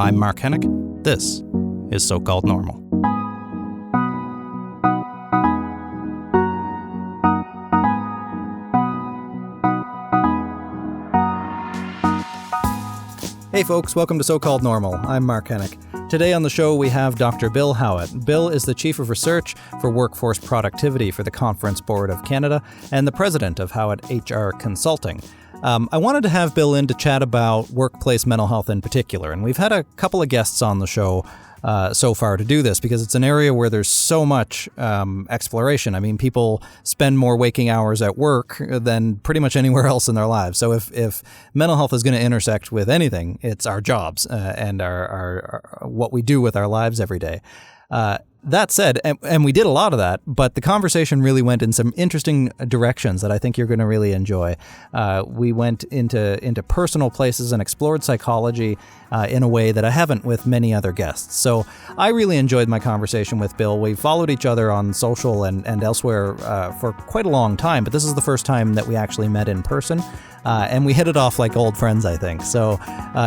I'm Mark Hennick. This is So-Called Normal. Hey folks, welcome to So-Called Normal. I'm Mark Hennick. Today on the show we have Dr. Bill Howatt. Bill is the Chief of Research for Workforce Productivity for the Conference Board of Canada and the President of Howatt HR Consulting. I wanted to have Bill in to chat about workplace mental health in particular, and we've had a couple of guests on the show so far to do this because it's an area where there's so much exploration. I mean, people spend more waking hours at work than pretty much anywhere else in their lives. So if mental health is going to intersect with anything, it's our jobs and our what we do with our lives every day. That said, and we did a lot of that, but the conversation really went in some interesting directions that I think you're going to really enjoy. We went into personal places and explored psychology in a way that I haven't with many other guests. So I really enjoyed my conversation with Bill. We followed each other on social and elsewhere for quite a long time, but this is the first time that we actually met in person. And we hit it off like old friends, I think. So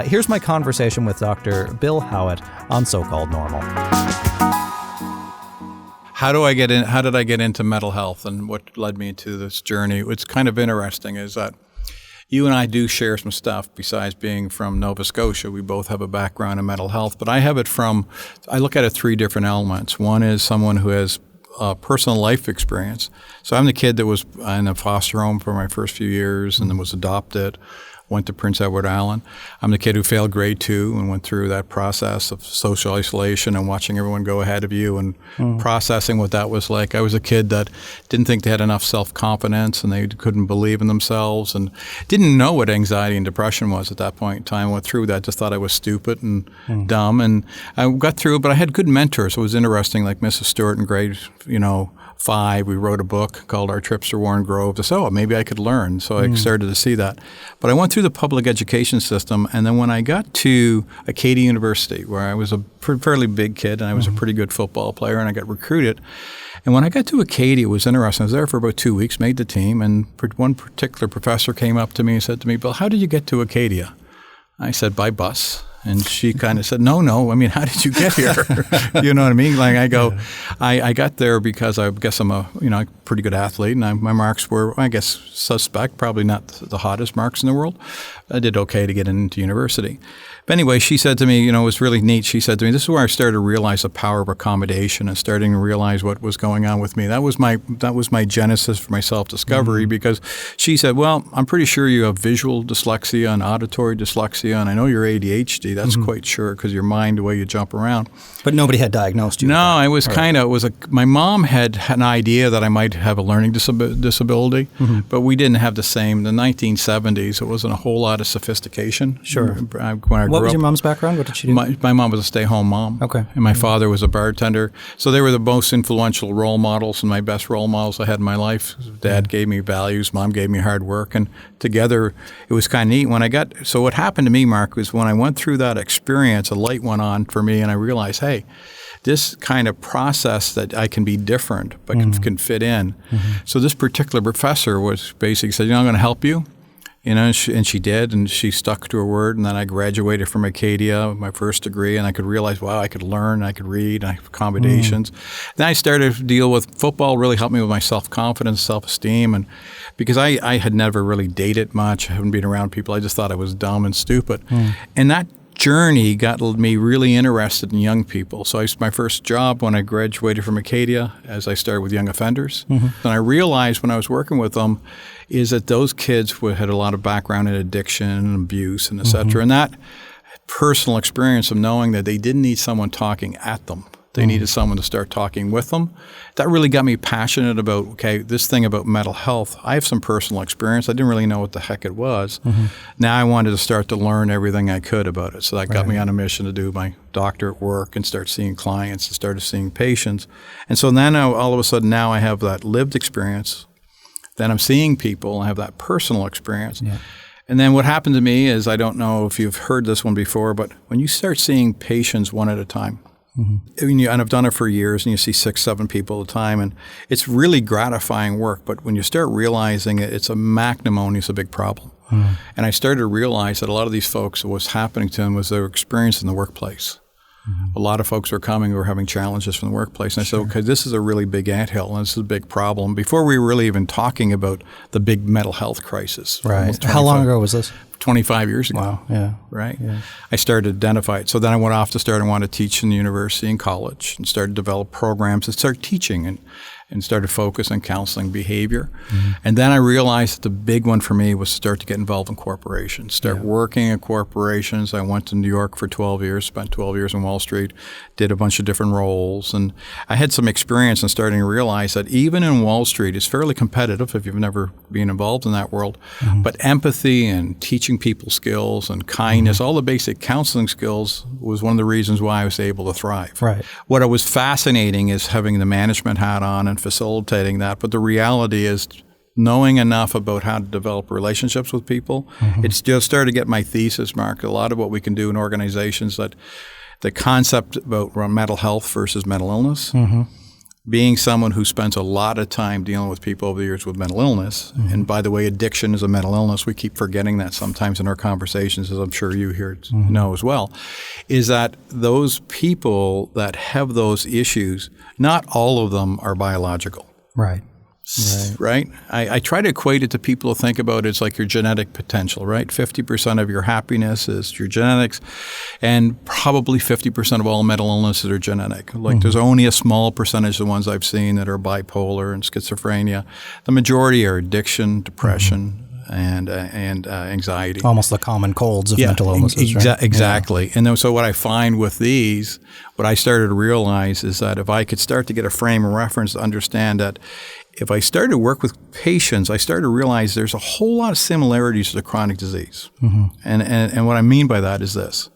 here's my conversation with Dr. Bill Howatt on So-Called Normal. How did I get into mental health and what led me to this journey? What's kind of interesting is that you and I do share some stuff besides being from Nova Scotia. We both have a background in mental health, but I look at it three different elements. One is someone who has personal life experience. So I'm the kid that was in a foster home for my first few years and then was adopted. Went to Prince Edward Island. I'm the kid who failed grade 2 and went through that process of social isolation and watching everyone go ahead of you and processing what that was like. I was a kid that didn't think they had enough self-confidence and they couldn't believe in themselves and didn't know what anxiety and depression was at that point in time. I went through that, just thought I was stupid and dumb. And I got through it, but I had good mentors. It was interesting, like Mrs. Stewart in grade, 5, we wrote a book called Our Trips to Warren Grove. So maybe I could learn. So I started to see that. But I went through the public education system, and then when I got to Acadia University, where I was a fairly big kid and I was a pretty good football player, and I got recruited. And when I got to Acadia, it was interesting. I was there for about 2 weeks, made the team, and one particular professor came up to me and said to me, "Bill, how did you get to Acadia?" I said, "By bus." And she kind of said, no, I mean, how did you get here? You know what I mean? Like I go, I got there because I guess I'm a pretty good athlete, and my marks were, I guess, suspect, probably not the hottest marks in the world. I did okay to get into university. But anyway, she said to me, it was really neat. She said to me, this is where I started to realize the power of accommodation and starting to realize what was going on with me. That was my genesis for my self-discovery because she said, well, I'm pretty sure you have visual dyslexia and auditory dyslexia, and I know you're ADHD. That's quite sure because your mind, the way you jump around. But nobody had diagnosed you. No, I was my mom had an idea that I might have a learning disability, but we didn't have the same. In the 1970s, it wasn't a whole lot of sophistication. Sure. What was your mom's background? What did she do? My mom was a stay-home mom. Okay. And my father was a bartender. So they were the most influential role models and my best role models I had in my life. Dad gave me values. Mom gave me hard work. And together, it was kind of neat. So what happened to me, Mark, was when I went through that experience, a light went on for me and I realized, hey, this kind of process that I can be different but can fit in. So this particular professor was basically said, I'm going to help you. And she did, and she stuck to her word. And then I graduated from Acadia, my first degree, and I could realize, wow, I could learn, I could read, I have accommodations. Then I started to deal with football, really helped me with my self-confidence, self-esteem, and because I had never really dated much, I haven't been around people, I just thought I was dumb and stupid. And that journey got me really interested in young people. So my first job when I graduated from Acadia, as I started with young offenders, and I realized when I was working with them, is that those kids had a lot of background in addiction and abuse and et cetera. And that personal experience of knowing that they didn't need someone talking at them. They needed someone to start talking with them. That really got me passionate about, this thing about mental health. I have some personal experience. I didn't really know what the heck it was. Now I wanted to start to learn everything I could about it. So that got me on a mission to do my doctorate work and start seeing clients and started seeing patients. And so then all of a sudden now I have that lived experience. Then I'm seeing people. I have that personal experience. Yeah. And then what happened to me is, I don't know if you've heard this one before, but when you start seeing patients one at a time, and I've done it for years, and you see 6, 7 people at a time, and it's really gratifying work. But when you start realizing it's a big problem. And I started to realize that a lot of these folks, what's happening to them was their experience in the workplace. A lot of folks were coming who were having challenges from the workplace. And I said, okay, this is a really big anthill, and this is a big problem. Before we were really even talking about the big mental health crisis. Right. How long ago was this? 25 years ago. Wow, yeah. Right? Yeah. I started to identify it. So then I went off to want to teach in the university and college and started to develop programs and start teaching and started to focus on counseling behavior. And then I realized that the big one for me was to start to get involved in corporations, start working in corporations. I went to New York for 12 years, spent 12 years on Wall Street, did a bunch of different roles. And I had some experience in starting to realize that even in Wall Street, it's fairly competitive if you've never been involved in that world. But empathy and teaching people skills and kindness, all the basic counseling skills was one of the reasons why I was able to thrive. Right. What was fascinating is having the management hat on and facilitating that. But the reality is knowing enough about how to develop relationships with people. It's just started to get my thesis, Mark. A lot of what we can do in organizations, that the concept about mental health versus mental illness, being someone who spends a lot of time dealing with people over the years with mental illness, and by the way, addiction is a mental illness. We keep forgetting that sometimes in our conversations, as I'm sure you here know as well, is that those people that have those issues, not all of them are biological. Right. Right? I try to equate it to people who think about it as like your genetic potential, right? 50% of your happiness is your genetics, and probably 50% of all mental illnesses are genetic. Like there's only a small percentage of the ones I've seen that are bipolar and schizophrenia. The majority are addiction, depression, and anxiety. Almost the common colds of mental illnesses, right? Exactly. And then, so what I find with these, what I started to realize is that if I could start to get a frame of reference to understand that if I started to work with patients, I started to realize there's a whole lot of similarities to the chronic disease. And what I mean by that is this.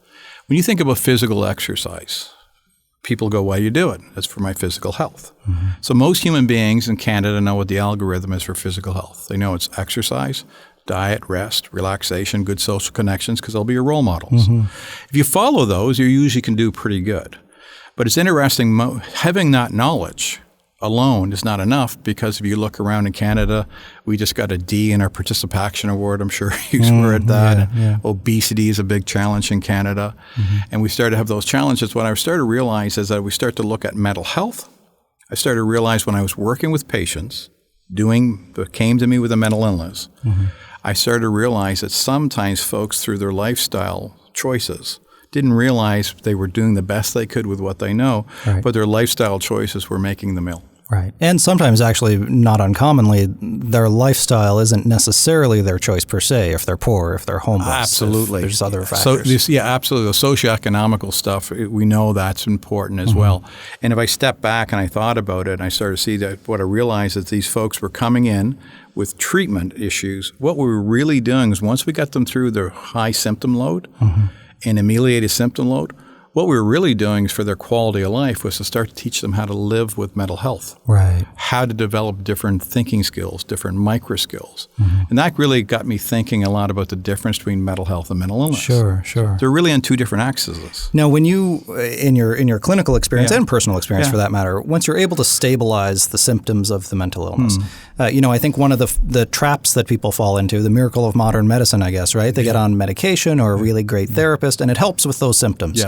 When you think about physical exercise, people go, why do you do it? That's for my physical health. So most human beings in Canada know what the algorithm is for physical health. They know it's exercise, diet, rest, relaxation, good social connections, because they'll be your role models. If you follow those, you usually can do pretty good. But it's interesting, having that knowledge alone is not enough, because if you look around in Canada, we just got a D in our participation award. I'm sure you were at that. Obesity is a big challenge in Canada. And we started to have those challenges. What I started to realize is that we start to look at mental health. I started to realize when I was working with patients, came to me with a mental illness, I started to realize that sometimes folks, through their lifestyle choices, didn't realize they were doing the best they could with what they know, but their lifestyle choices were making them ill. Right. And sometimes, actually, not uncommonly, their lifestyle isn't necessarily their choice per se, if they're poor, if they're homeless. Absolutely. There's other factors. So absolutely. The socioeconomical stuff, we know that's important as well. And if I step back and I thought about it, and I started to see that what I realized is these folks were coming in with treatment issues. What we were really doing is once we got them through their high symptom load and ameliorated symptom load, what we were really doing for their quality of life was to start to teach them how to live with mental health. Right. How to develop different thinking skills, different micro skills. And that really got me thinking a lot about the difference between mental health and mental illness. Sure. They're really on two different axes. Now, when you, in your clinical experience and personal experience for that matter, once you're able to stabilize the symptoms of the mental illness, I think one of the traps that people fall into, the miracle of modern medicine, I guess, right? They get on medication or a really great therapist, and it helps with those symptoms.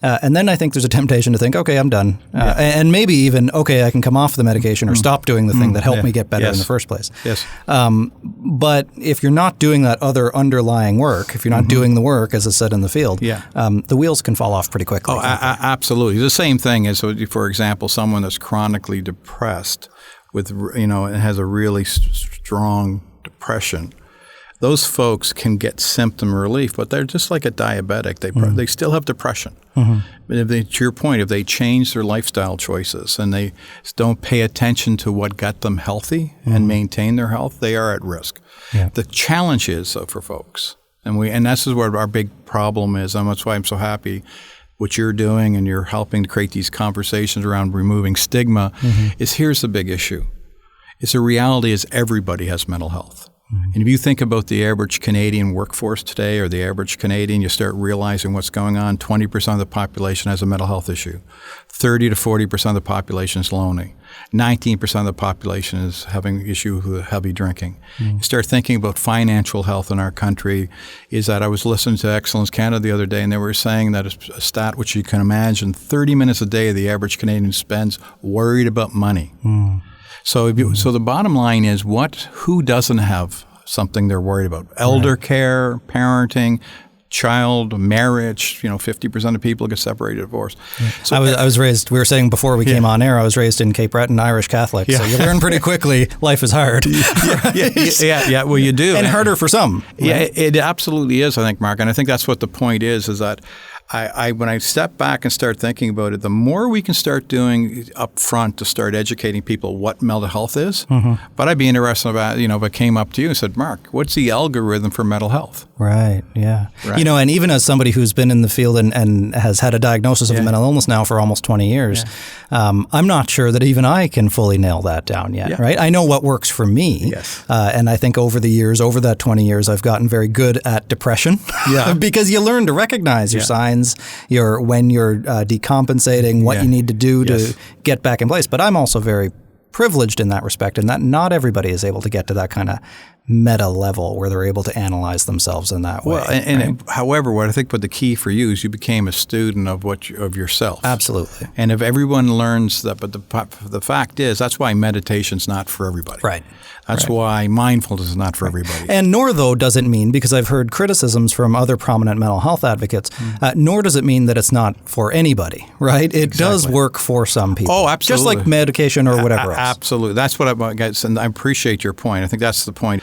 And then I think there's a temptation to think, okay, I'm done. And maybe even, okay, I can come off the medication or stop doing the thing that helped me get better in the first place. But if you're not doing that other underlying work, if you're not doing the work, as is said in the field, the wheels can fall off pretty quickly. Absolutely. The same thing as, for example, someone that's chronically depressed with, and has a really strong depression. Those folks can get symptom relief, but they're just like a diabetic. They still have depression. But to your point, if they change their lifestyle choices and they don't pay attention to what got them healthy and maintain their health, they are at risk. The challenge is for folks, and this is where our big problem is, and that's why I'm so happy what you're doing and you're helping to create these conversations around removing stigma, is here's the big issue. The reality is everybody has mental health. And if you think about the average Canadian workforce today or the average Canadian, you start realizing what's going on. 20% of the population has a mental health issue. 30 to 40% of the population is lonely. 19% of the population is having an issue with heavy drinking. You start thinking about financial health in our country. Is that I was listening to Excellence Canada the other day, and they were saying that a stat which you can imagine, 30 minutes a day the average Canadian spends worried about money. So the bottom line is who doesn't have something they're worried about? Elder care, parenting, child, marriage. 50% of people get separated, divorced. So I was raised, we were saying before we came on air, I was raised in Cape Breton, Irish Catholic. So you learn pretty quickly life is hard. Yeah, well, you do. And harder for some. Right? Yeah, it absolutely is, I think, Mark. And I think that's what the point is that when I step back and start thinking about it, the more we can start doing up front to start educating people what mental health is. But I'd be interested about, if I came up to you and said, Mark, what's the algorithm for mental health? Right, yeah. Right. And even as somebody who's been in the field and has had a diagnosis of a mental illness now for almost 20 years, I'm not sure that even I can fully nail that down yet, right? I know what works for me. And I think over that 20 years, I've gotten very good at depression because you learn to recognize your signs, when you're decompensating, what you need to do to get back in place. But I'm also very privileged in that respect, in that not everybody is able to get to that kind of meta level where they're able to analyze themselves in that way. Well, however, what I think the key for you is you became a student of yourself. Absolutely. And if everyone learns that, but the fact is, that's why meditation's not for everybody. Right. That's why mindfulness is not for everybody. And nor, though, does it mean, because I've heard criticisms from other prominent mental health advocates, nor does it mean that it's not for anybody, right? It does work for some people. Oh, absolutely. Just like medication or whatever else. Absolutely. That's what I guess, and I appreciate your point. I think that's the point.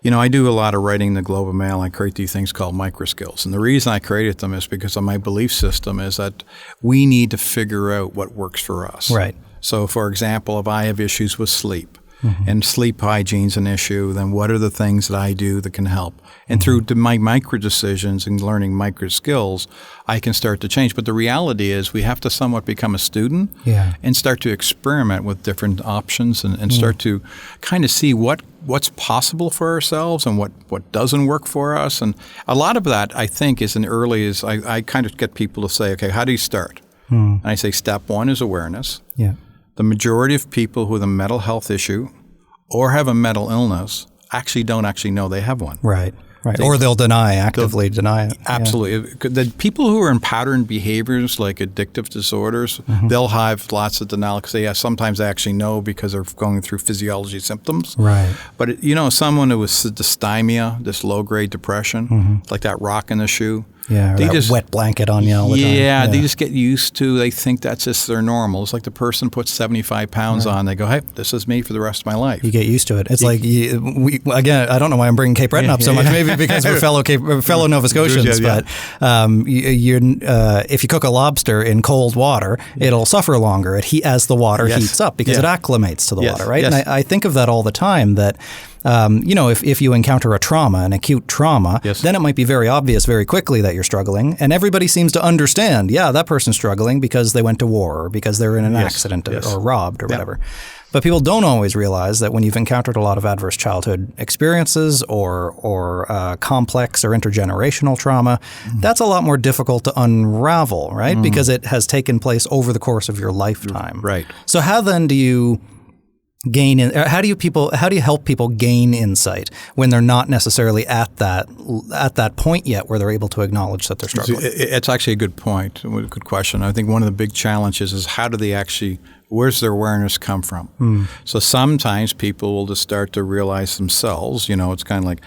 I do a lot of writing in the Globe and Mail. I create these things called Microscales. And the reason I created them is because of my belief system is that we need to figure out what works for us. Right. So, for example, if I have issues with sleep, and sleep hygiene's an issue, then what are the things that I do that can help? And through my micro decisions and learning micro skills, I can start to change. But the reality is we have to somewhat become a student and start to experiment with different options and start to kind of see what's possible for ourselves and what doesn't work for us. And a lot of that, I think, is I kind of get people to say, okay, how do you start? And I say step one is awareness. The majority of people with a mental health issue or have a mental illness don't know they have one. Right. Or they'll actively deny it. Absolutely. The people who are in pattern behaviors like addictive disorders, they'll have lots of denial because sometimes they actually know because they're going through physiology symptoms. Right. But, someone who was dysthymia, this low-grade depression, like that rock in the shoe, Yeah, they just wet blanket on you all the time. Yeah, they just get used to. They think that's just their normal. It's like the person puts 75 pounds on. They go, "Hey, this is me for the rest of my life." You get used to it. It's like again. I don't know why I'm bringing Cape Breton up so much. Maybe because we're fellow Nova Scotians. But if you cook a lobster in cold water, it'll suffer longer. As the water heats up because it acclimates to the water, right? And I think of that all the time. That if you encounter a trauma, an acute trauma, then it might be very obvious very quickly that you're struggling. And everybody seems to understand, that person's struggling because they went to war or because they're in an accident or robbed or whatever. But people don't always realize that when you've encountered a lot of adverse childhood experiences or complex or intergenerational trauma, that's a lot more difficult to unravel, right? Because it has taken place over the course of your lifetime. Right. So how then do you how do you help people gain insight when they're not necessarily at that point yet where they're able to acknowledge that they're struggling? It's actually a good point, a good question. I think one of the big challenges is how do they actually, where's their awareness come from? So sometimes people will just start to realize themselves, it's kind of like,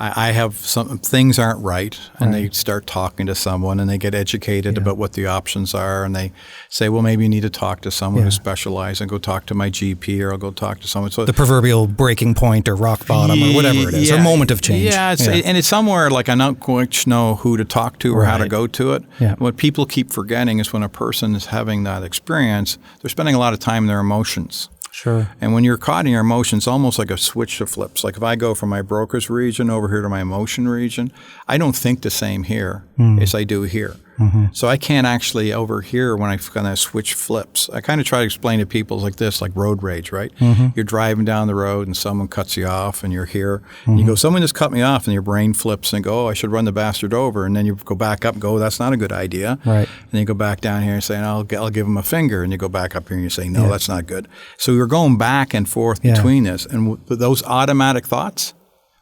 I have some things aren't right, and they start talking to someone and they get educated about what the options are, and they say, well, maybe you need to talk to someone who specializes, and go talk to my GP, or I'll go talk to someone. So the proverbial breaking point or rock bottom or whatever it is, or moment of change. And it's somewhere like I don't quite know who to talk to or how to go to it. What people keep forgetting is when a person is having that experience, they're spending a lot of time in their emotions. Sure. And when you're caught in your emotions, almost like a switch that flips. Like if I go from my broker's region over here to my emotion region, I don't think the same here as I do here. So I can't actually overhear when I kind of switch flips. I kind of try to explain to people like this, like road rage, right? You're driving down the road and someone cuts you off and you're here. And you go, someone just cut me off, and your brain flips and go, oh, I should run the bastard over. And then you go back up and go, that's not a good idea. Right. And then you go back down here and say, I'll give him a finger. And you go back up here and you say, no, that's not good. So we're going back and forth between this. And those automatic thoughts,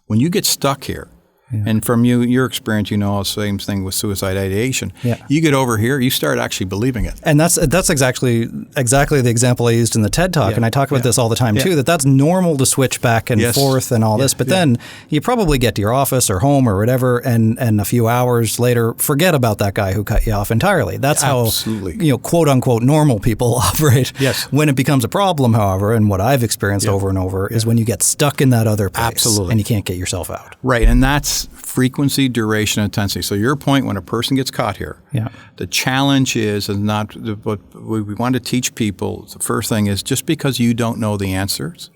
when you get stuck here, and from your experience, the same thing with suicide ideation. You get over here, you start actually believing it. And that's exactly the example I used in the TED Talk, and I talk about this all the time too, that's normal to switch back and forth and all this, but then you probably get to your office or home or whatever, and a few hours later, forget about that guy who cut you off entirely. That's how, quote unquote, normal people operate. When it becomes a problem, however, and what I've experienced over and over, is when you get stuck in that other place and you can't get yourself out. Right, and that's frequency, duration, intensity. So your point, when a person gets caught here, the challenge is not what we want to teach people. The first thing is, just because you don't know the answers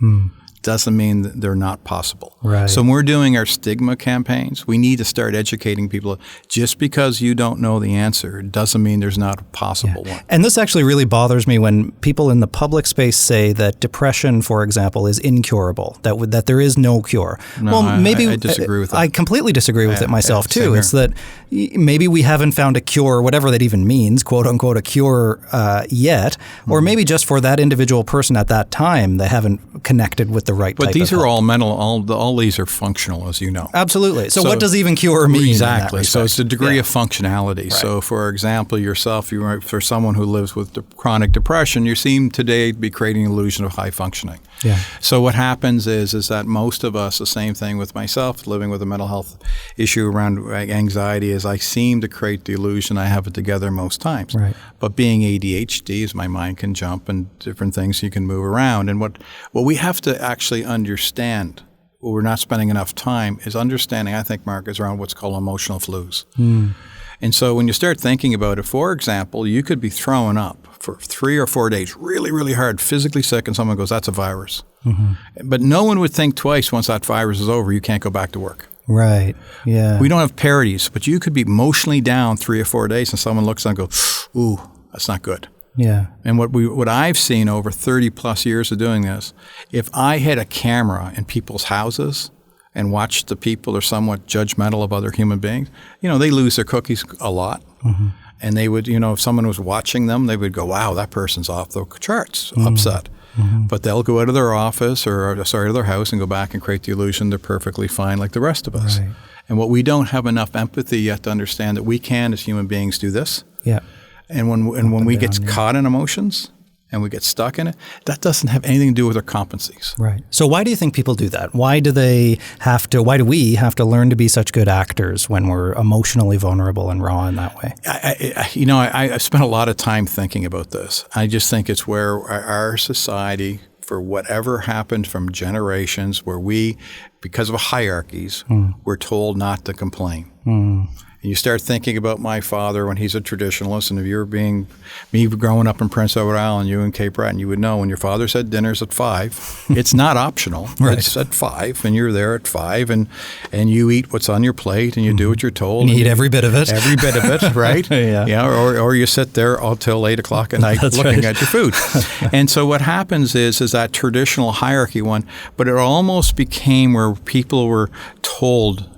doesn't mean that they're not possible. Right. So when we're doing our stigma campaigns, we need to start educating people. Just because you don't know the answer doesn't mean there's not a possible one. And this actually really bothers me when people in the public space say that depression, for example, is incurable, that there is no cure. No, I disagree with that. I completely disagree with it myself too. It's that maybe we haven't found a cure, whatever that even means, quote unquote, a cure yet, or maybe just for that individual person at that time, they haven't connected with the right type of help. But these are all mental, all these are functional, as you know. Absolutely. So what does even cure mean? Exactly. So it's the degree of functionality. Right. So for example, yourself, for someone who lives with chronic depression, you seem today to be creating an illusion of high functioning. So what happens is that most of us, the same thing with myself, living with a mental health issue around anxiety, is I seem to create the illusion I have it together most times. Right. But being ADHD is my mind can jump and different things you can move around. And what we have to actually understand, what we're not spending enough time, is understanding, I think, Mark, is around what's called emotional flus. And so when you start thinking about it, for example, you could be throwing up for 3 or 4 days, really, really hard, physically sick, and someone goes, that's a virus. But no one would think twice once that virus is over, you can't go back to work. Right. Yeah. We don't have parodies, but you could be emotionally down 3 or 4 days and someone looks and goes, ooh, that's not good. Yeah. And what I've seen over 30 plus years of doing this, if I had a camera in people's houses and watched the people are somewhat judgmental of other human beings, they lose their cookies a lot. And they would, if someone was watching them, they would go, wow, that person's off the charts, upset. But they'll go out of their office to their house and go back and create the illusion they're perfectly fine like the rest of us. Right. And what we don't have enough empathy yet to understand that we can, as human beings, do this. Yeah. And when we get caught in emotions and we get stuck in it, that doesn't have anything to do with our competencies. Right. So why do you think people do that? Why do we have to learn to be such good actors when we're emotionally vulnerable and raw in that way? I spent a lot of time thinking about this. I just think it's where our society, for whatever happened from generations, where we, because of hierarchies, we're told not to complain. And you start thinking about my father when he's a traditionalist, and if you're me growing up in Prince Edward Island, you in Cape Breton, you would know when your father said dinner's at 5, it's not optional. Right. It's at 5, and you're there at 5, and you eat what's on your plate, and you do what you're told. You eat every bit of it. Every bit of it, right? Yeah. Or you sit there until 8 o'clock at night looking at your food. And so what happens is that traditional hierarchy one, but it almost became where people were told,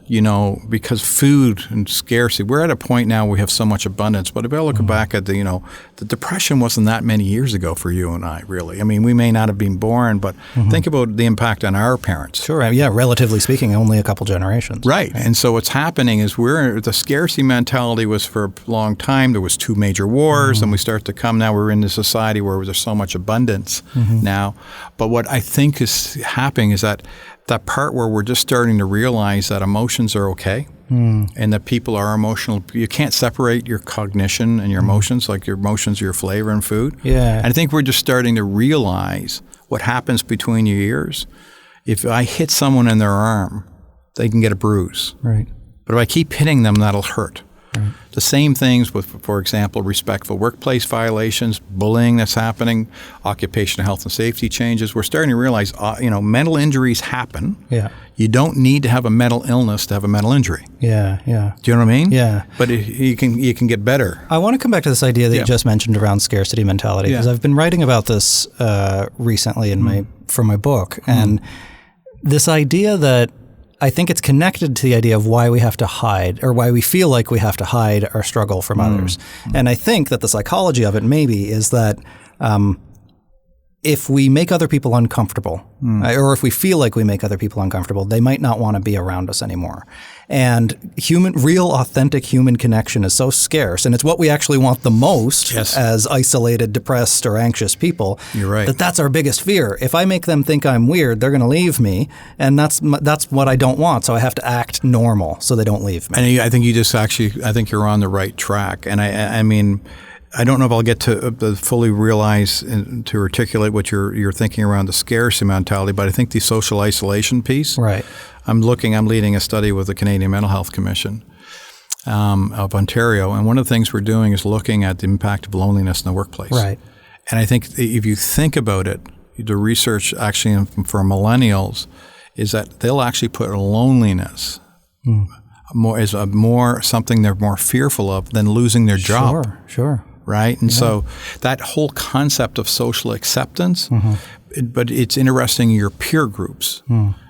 because food and scarcity, we're at a point now where we have so much abundance. But if I look back at the depression wasn't that many years ago for you and I, really. I mean, we may not have been born, but think about the impact on our parents. Sure. Yeah. Relatively speaking, only a couple generations. Right. And so what's happening is the scarcity mentality was for a long time. There was 2 major wars, and we start to come now. We're in a society where there's so much abundance now. But what I think is happening is that part where we're just starting to realize that emotions are okay and that people are emotional. You can't separate your cognition and your emotions, like your emotions are your flavor and food. Yeah. And I think we're just starting to realize what happens between your ears. If I hit someone in their arm, they can get a bruise. Right. But if I keep hitting them, that'll hurt. The same things with, for example, respectful workplace violations, bullying that's happening, occupational health and safety changes. We're starting to realize, mental injuries happen. Yeah. You don't need to have a mental illness to have a mental injury. Yeah, yeah. Do you know what I mean? Yeah. But you can get better. I want to come back to this idea that you just mentioned around scarcity mentality, because I've been writing about this recently for my book, and this idea that I think it's connected to the idea of why we have to hide, or why we feel like we have to hide our struggle from others. And I think that the psychology of it maybe is that if we make other people uncomfortable, or if we feel like we make other people uncomfortable, they might not want to be around us anymore. And real, authentic human connection is so scarce, and it's what we actually want the most as isolated, depressed, or anxious people. You're right. That's our biggest fear. If I make them think I'm weird, they're going to leave me, and that's what I don't want. So I have to act normal so they don't leave me. And I think I think you're on the right track. And I mean, I don't know if I'll get to fully realize and to articulate what you're thinking around the scarcity mentality, but I think the social isolation piece. Right. I'm leading a study with the Canadian Mental Health Commission of Ontario, and one of the things we're doing is looking at the impact of loneliness in the workplace. Right. And I think if you think about it, the research actually for millennials is that they'll actually put loneliness more something they're more fearful of than losing their job. Sure. Right? And so that whole concept of social acceptance, but it's interesting in your peer groups.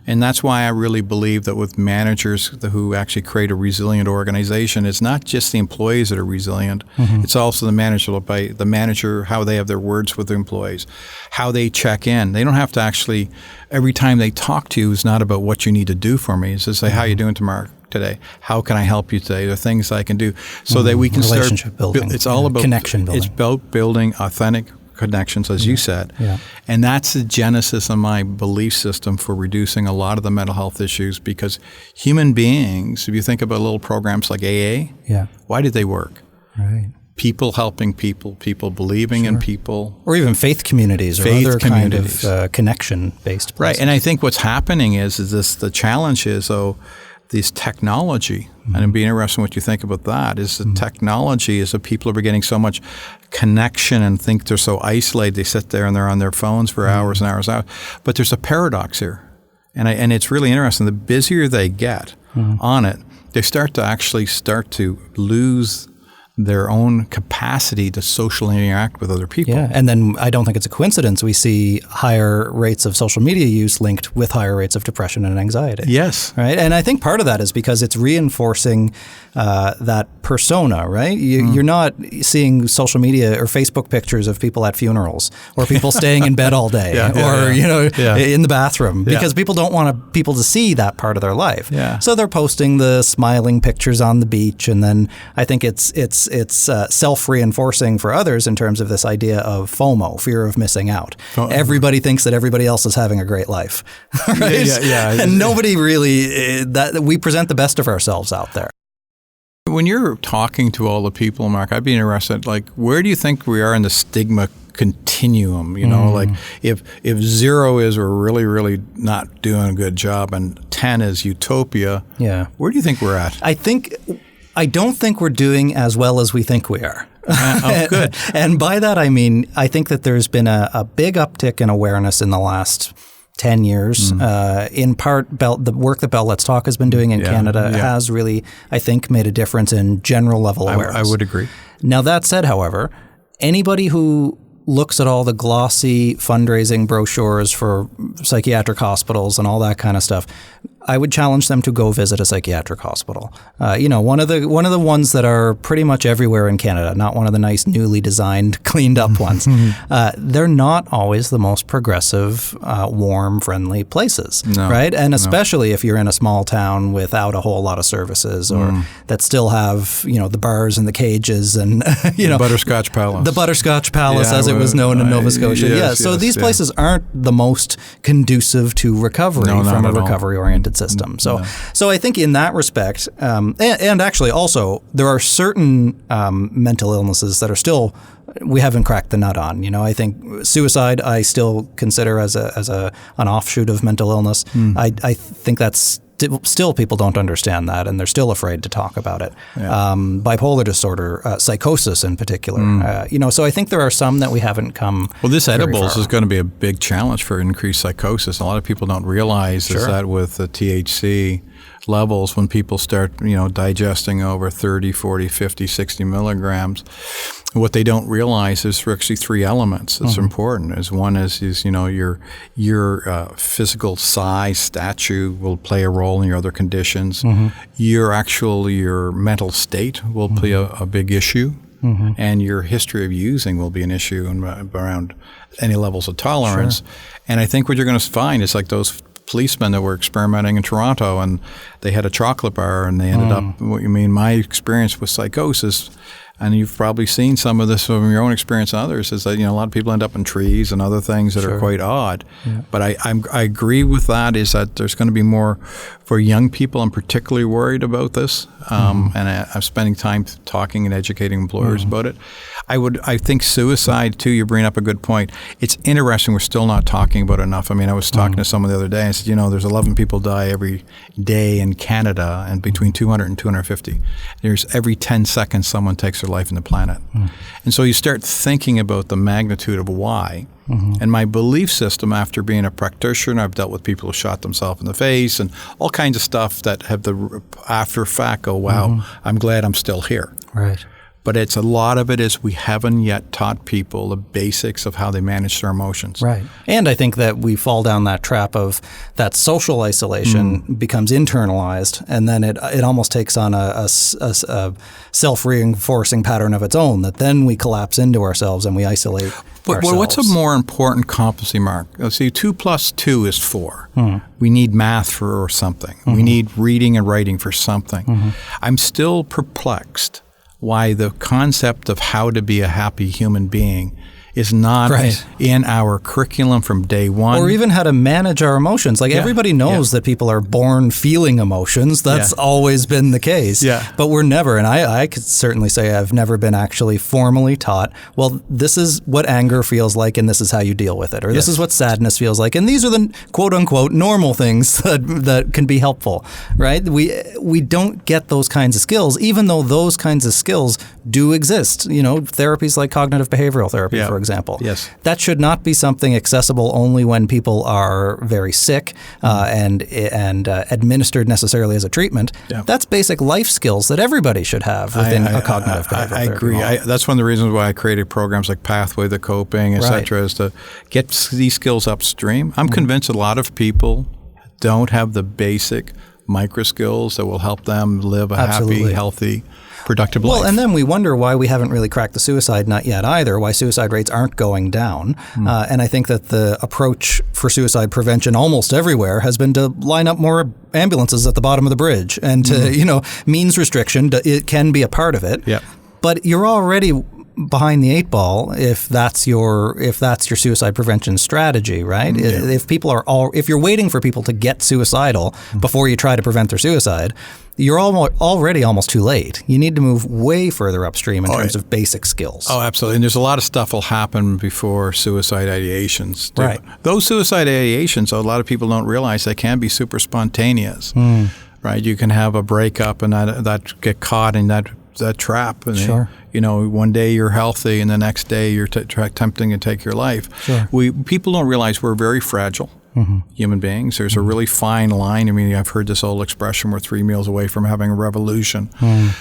And that's why I really believe that with managers who actually create a resilient organization, it's not just the employees that are resilient, it's also the manager, how they have their words with the employees, how they check in. They don't have to actually, every time they talk to you, it's not about what you need to do for me. It's just say, how you doing today? How can I help you today? There are things I can do so that we can relationship building. It's all about connection building. It's about building authentic connections, as you said. Yeah. And that's the genesis of my belief system for reducing a lot of the mental health issues, because human beings, if you think about little programs like AA, why did they work? Right. People helping people, people believing in people. Or even faith communities or other kind of connection-based places. Right. And I think what's happening is the challenge is, this technology, and it'd be interesting what you think about that, is the technology is that people are getting so much connection and think they're so isolated. They sit there and they're on their phones for hours and hours out. But there's a paradox here. And it's really interesting. The busier they get on it, they start to lose their own capacity to socially interact with other people. Yeah, and then I don't think it's a coincidence we see higher rates of social media use linked with higher rates of depression and anxiety. Yes. Right, and I think part of that is because it's reinforcing that persona, right? You're not seeing social media or Facebook pictures of people at funerals or people staying in bed all day in the bathroom, because people don't want people to see that part of their life. Yeah. So they're posting the smiling pictures on the beach, and then I think it's self-reinforcing for others in terms of this idea of FOMO, fear of missing out. Everybody thinks that everybody else is having a great life, right? And nobody really, that we present the best of ourselves out there. When you're talking to all the people, Mark, I'd be interested, like, where do you think we are in the stigma continuum? Like if 0 is we're really, really not doing a good job and 10 is utopia, where do you think we're at? I don't think we're doing as well as we think we are. Good. And by that, I mean, I think that there's been a big uptick in awareness in the last 10 years. In part, the work that Bell Let's Talk has been doing in Canada has really, I think, made a difference in general level awareness. I would agree. Now, that said, however, anybody who looks at all the glossy fundraising brochures for psychiatric hospitals and all that kind of stuff, I would challenge them to go visit a psychiatric hospital. One of the ones that are pretty much everywhere in Canada, not one of the nice, newly designed, cleaned up ones. They're not always the most progressive, warm, friendly places, right? And especially if you're in a small town without a whole lot of services, or that still have, the bars and the cages and, the Butterscotch Palace. The Butterscotch Palace, as it was known in Nova Scotia. So these places aren't the most conducive to recovery from a recovery-oriented system. So I think in that respect, and actually also there are certain mental illnesses that are still, we haven't cracked the nut on. I think suicide I still consider as an offshoot of mental illness. I think that's still people don't understand that, and they're still afraid to talk about it. Bipolar disorder, psychosis in particular. So I think there are some that we haven't come. Well, this edibles is going to be a big challenge for increased psychosis. A lot of people don't realize is that with the THC levels, when people start, digesting over 30, 40, 50, 60 milligrams, what they don't realize is there are actually three elements that's important. One is your physical size, stature will play a role in your other conditions. Your mental state will play a big issue. And your history of using will be an issue around any levels of tolerance. And I think what you're going to find is like those policemen that were experimenting in Toronto, and they had a chocolate bar, and they ended up. My experience with psychosis, and you've probably seen some of this from your own experience and others, is that a lot of people end up in trees and other things that are quite odd. But I agree with that. Is that there's going to be more for young people. I'm particularly worried about this, and I'm spending time talking and educating employers about it. I think suicide too. You bring up a good point. It's interesting. We're still not talking about it enough. I was talking to someone the other day, and I said, there's 11 people die every day in Canada, and between 200 and 250. There's every 10 seconds someone takes their life on the planet. And so you start thinking about the magnitude of why. And my belief system, after being a practitioner, I've dealt with people who shot themselves in the face and all kinds of stuff that have the after fact go, wow, I'm glad I'm still here. Right. But a lot of it is we haven't yet taught people the basics of how they manage their emotions. Right. And I think that we fall down that trap of that social isolation becomes internalized, and then it almost takes on a self-reinforcing pattern of its own, that then we collapse into ourselves and we isolate But ourselves. What's a more important competency, Mark? See, 2 + 2 is 4. We need math for something. We need reading and writing for something. I'm still perplexed why the concept of how to be a happy human being is not in our curriculum from day one. Or even how to manage our emotions. Like everybody knows that people are born feeling emotions. That's always been the case. But we're never, and I could certainly say I've never been actually formally taught, well, this is what anger feels like and this is how you deal with it. Or this is what sadness feels like. And these are the quote unquote normal things that can be helpful, right? We don't get those kinds of skills, even though those kinds of skills do exist. Therapies like cognitive behavioral therapy, for example. That should not be something accessible only when people are very sick and administered necessarily as a treatment. That's basic life skills that everybody should have within a cognitive behavioral therapy. I agree. That's one of the reasons why I created programs like Pathway to Coping, et cetera, is to get these skills upstream. I'm convinced a lot of people don't have the basic microskills that will help them live a happy, healthy, productive life. Well, and then we wonder why we haven't really cracked the suicide nut yet either, why suicide rates aren't going down. And I think that the approach for suicide prevention almost everywhere has been to line up more ambulances at the bottom of the bridge and to, means restriction, it can be a part of it. But you're already behind the 8 ball if that's your suicide prevention strategy, right? If you're waiting for people to get suicidal before you try to prevent their suicide, you're already almost too late. You need to move way further upstream in terms of basic skills. Oh, absolutely. And there's a lot of stuff will happen before suicide ideations. Right. Those suicide ideations, a lot of people don't realize they can be super spontaneous. Right? You can have a breakup and that get caught in that trap. And one day you're healthy and the next day you're attempting to take your life. People don't realize we're very fragile human beings. There's a really fine line. I've heard this old expression, we're 3 meals away from having a revolution.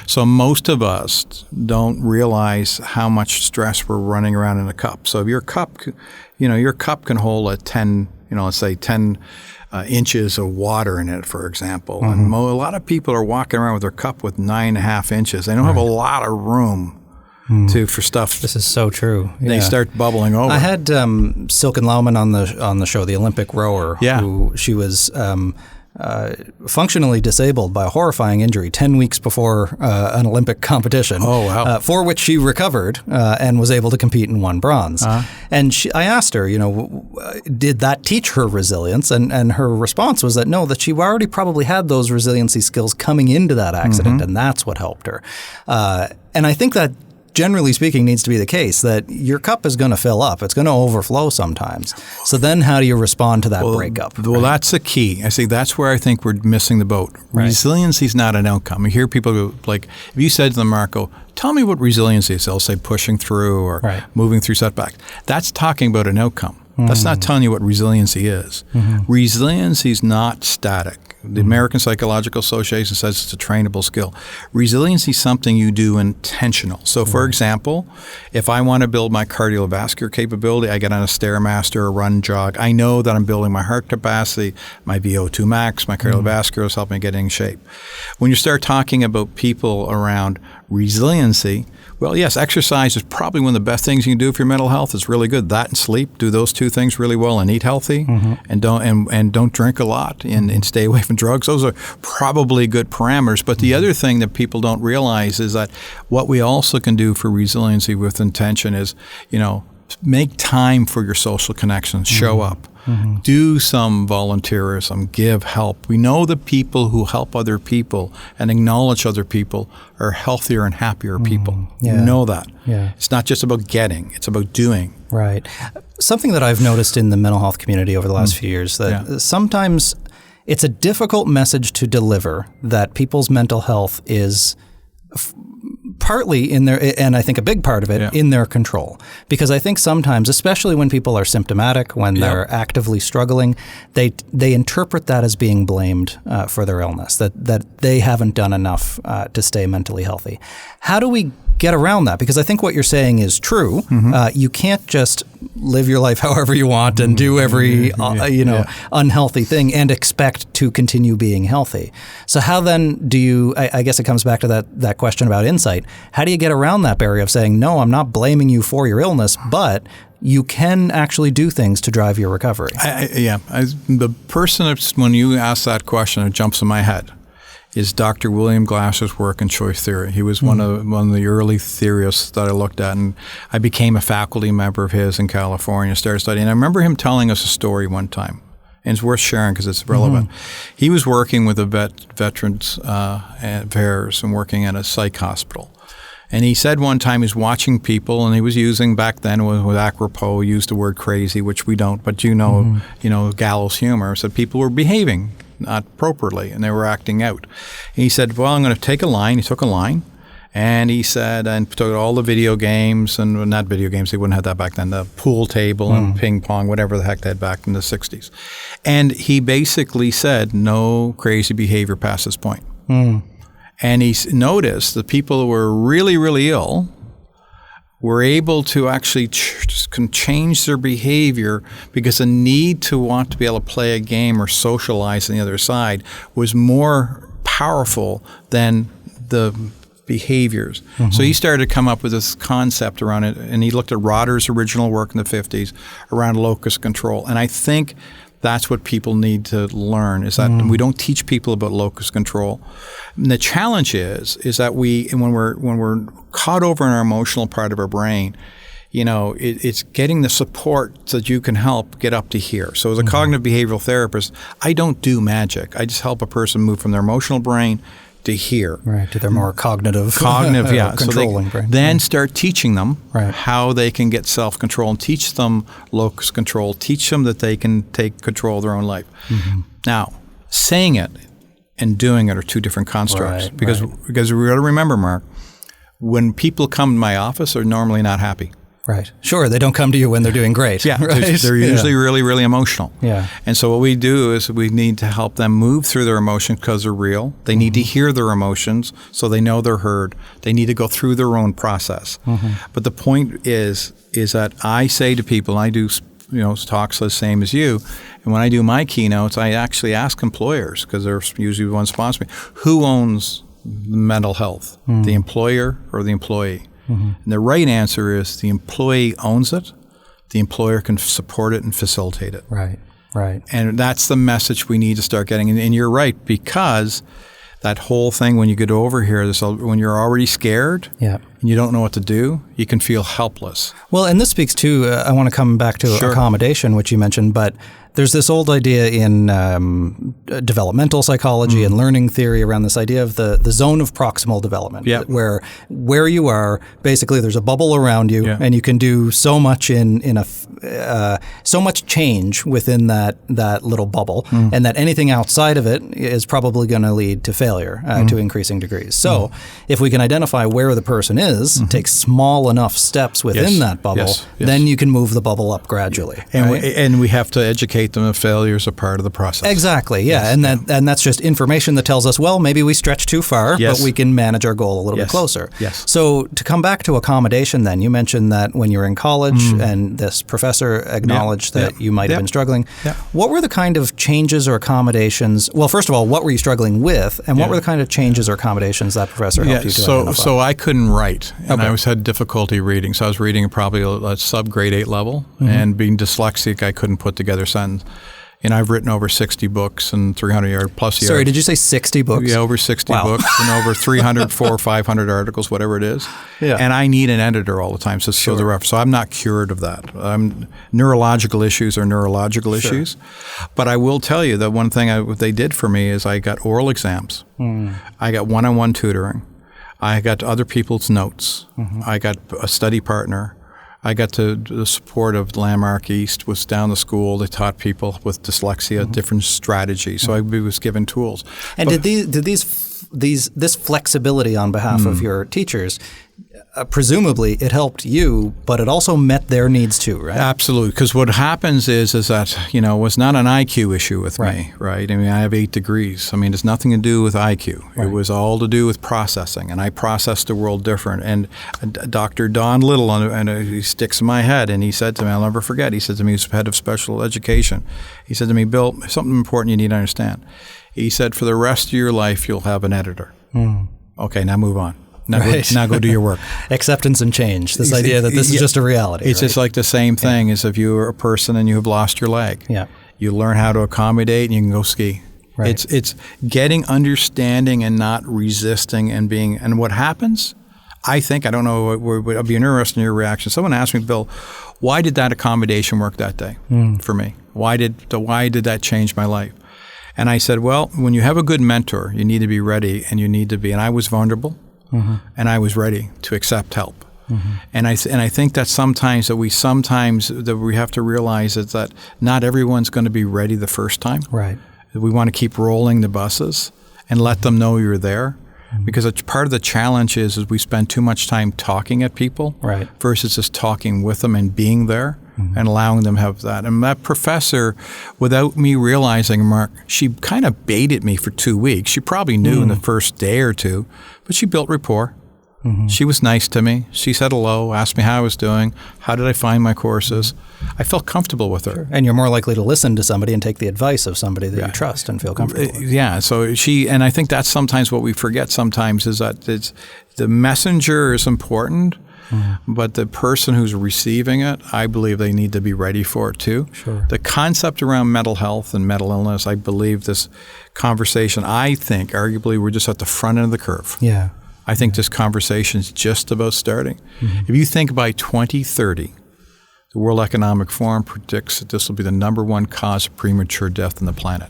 So most of us don't realize how much stress we're running around in a cup. So if your cup can hold a 10, let's say 10 inches of water in it, for example. And a lot of people are walking around with their cup with 9.5 inches. They don't have a lot of room for stuff. This is so true. They start bubbling over. I had Silken Laumann on the show, the Olympic rower, who she was functionally disabled by a horrifying injury 10 weeks before an Olympic competition. Oh, wow. For which she recovered and was able to compete and won bronze. And I asked her, did that teach her resilience? And her response was that no, that she already probably had those resiliency skills coming into that accident, and that's what helped her. And I think that generally speaking needs to be the case, that your cup is going to fill up. It's going to overflow sometimes. So then how do you respond to that breakup? Well, that's the key. I see that's where I think we're missing the boat. Right. Resiliency is not an outcome. You hear people go, like, if you said to them, Marco, tell me what resiliency is, they'll say pushing through or moving through setbacks. That's talking about an outcome. That's not telling you what resiliency is. Resiliency is not static. The American Psychological Association says it's a trainable skill. Resiliency is something you do intentional. So, for example, if I want to build my cardiovascular capability, I get on a Stairmaster or run, jog. I know that I'm building my heart capacity, my VO2 max, my cardiovascular is helping me get in shape. When you start talking about people around resiliency, well, yes, exercise is probably one of the best things you can do for your mental health. It's really good. That and sleep, do those two things really well, and eat healthy, and don't drink a lot, and stay away from drugs. Those are probably good parameters. But the other thing that people don't realize is that what we also can do for resiliency with intention is, make time for your social connections. Show up. Do some volunteerism, give help. We know that people who help other people and acknowledge other people are healthier and happier people. You know that. It's not just about getting, it's about doing. Right. Something that I've noticed in the mental health community over the last few years, that sometimes it's a difficult message to deliver that people's mental health is partly in their, and I think a big part of it, in their control. Because I think sometimes, especially when people are symptomatic, when they're actively struggling, they interpret that as being blamed for their illness, that they haven't done enough to stay mentally healthy. How do we get around that? Because I think what you're saying is true. You can't just live your life however you want and do every unhealthy thing and expect to continue being healthy. So how then do you, I guess it comes back to that question about insight. How do you get around that barrier of saying, no, I'm not blaming you for your illness, but you can actually do things to drive your recovery? The person, when you ask that question, it jumps in my head, is Dr. William Glasser's work in choice theory. He was one of the early theorists that I looked at, and I became a faculty member of his in California, started studying. I remember him telling us a story one time, and it's worth sharing because it's relevant. He was working with the Veterans Affairs and working at a psych hospital. And he said one time he's watching people, and he was using, back then with apropos, used the word crazy, which we don't, but gallows humor, said people were behaving not appropriately, and they were acting out. And he said, well, I'm going to take a line. He took a line, and he said, and took all the video games, and not video games, they wouldn't have that back then, the pool table and ping pong, whatever the heck they had back in the 60s. And he basically said, no crazy behavior past this point. And he noticed the people who were really, really ill were able to actually change their behavior because the need to want to be able to play a game or socialize on the other side was more powerful than the behaviors. So he started to come up with this concept around it, and he looked at Rotter's original work in the 50s around locus control. And I think that's what people need to learn, is that we don't teach people about locus control. And the challenge is that when we're caught over in our emotional part of our brain, it's getting the support so that you can help get up to here. So as a cognitive behavioral therapist, I don't do magic. I just help a person move from their emotional brain to here. Right, to their more cognitive controlling brain. Then start teaching them how they can get self-control, and teach them locus control, teach them that they can take control of their own life. Now, saying it and doing it are two different constructs. Because we got to remember, Mark, when people come to my office, they're normally not happy. Right. Sure. They don't come to you when they're doing great. Yeah. Right? They're usually really, really emotional. Yeah. And so what we do is we need to help them move through their emotions because they're real. They need to hear their emotions so they know they're heard. They need to go through their own process. But the point is that I say to people, I do talks the same as you, and when I do my keynotes, I actually ask employers, because they're usually the ones sponsoring me, who owns mental health, the employer or the employee? And the right answer is the employee owns it. The employer can support it and facilitate it. Right. And that's the message we need to start getting. And you're right, because that whole thing, when you get over here, when you're already scared and you don't know what to do, you can feel helpless. Well, and this speaks to, I want to come back to accommodation, which you mentioned, but There's this old idea in developmental psychology and learning theory around this idea of the zone of proximal development, where you are, basically there's a bubble around you, and you can do so much so much change within that little bubble, and that anything outside of it is probably going to lead to failure to increasing degrees. So if we can identify where the person is, take small enough steps within that bubble, then you can move the bubble up gradually. And we have to educate them that failure is a part of the process. Exactly, and that's just information that tells us, well, maybe we stretch too far, but we can manage our goal a little bit closer. So to come back to accommodation then, you mentioned that when you were in college and this professor acknowledged that you might have been struggling. What were the kind of changes or accommodations, well, first of all, what were you struggling with, and what were the kind of changes or accommodations that professor helped you to identify? So I couldn't write, and I had difficulty reading. So I was reading probably a sub-grade 8 level, and being dyslexic, I couldn't put together sentences. And I've written over 60 books and 300 plus yards. Sorry, did you say 60 books? Yeah, over 60 books and over 300, 400 or 500 articles, whatever it is. And I need an editor all the time to show the reference. So I'm not cured of that. Neurological issues are neurological issues. But I will tell you that one thing they did for me is I got oral exams. I got one-on-one tutoring. I got other people's notes. I got a study partner. I got the support of Landmark East, was down the school. They taught people with dyslexia different strategies. So I was given tools. And did this flexibility on behalf of your teachers, presumably it helped you, but it also met their needs too, right? Absolutely, because what happens is that, it was not an IQ issue with me, right? I mean, I have 8 degrees. I mean, it's nothing to do with IQ. It was all to do with processing, and I processed the world different. And Dr. Don Little, and he sticks in my head, and he said to me, I'll never forget, he said to me, he's head of special education. He said to me, Bill, something important you need to understand. He said, for the rest of your life, you'll have an editor. Okay, now move on. Now go do your work. Acceptance and change. This idea that this is just a reality. It's just like the same thing as if you're a person and you have lost your leg. You learn how to accommodate and you can go ski. It's getting understanding and not resisting and being. And what happens, I don't know, I'd be interested in your reaction. Someone asked me, Bill, why did that accommodation work that day for me? Why did that change my life? And I said, well, when you have a good mentor, you need to be ready and and I was vulnerable. And I was ready to accept help. And I think that sometimes we have to realize is that not everyone's going to be ready the first time. Right. We want to keep rolling the buses and let them know you're there. Because part of the challenge is we spend too much time talking at people versus just talking with them and being there and allowing them to have that. And that professor, without me realizing, Mark, she kind of baited me for 2 weeks. She probably knew in the first day or two, but she built rapport. She was nice to me. She said hello, asked me how I was doing, how did I find my courses. I felt comfortable with her. And you're more likely to listen to somebody and take the advice of somebody that you trust and feel comfortable with. Yeah, so and I think that's sometimes what we forget sometimes is that the messenger is important, but the person who's receiving it, I believe they need to be ready for it too. The concept around mental health and mental illness, I believe this conversation, I think arguably we're just at the front end of the curve. I think this conversation is just about starting. If you think by 2030, the World Economic Forum predicts that this will be the #1 cause of premature death on the planet.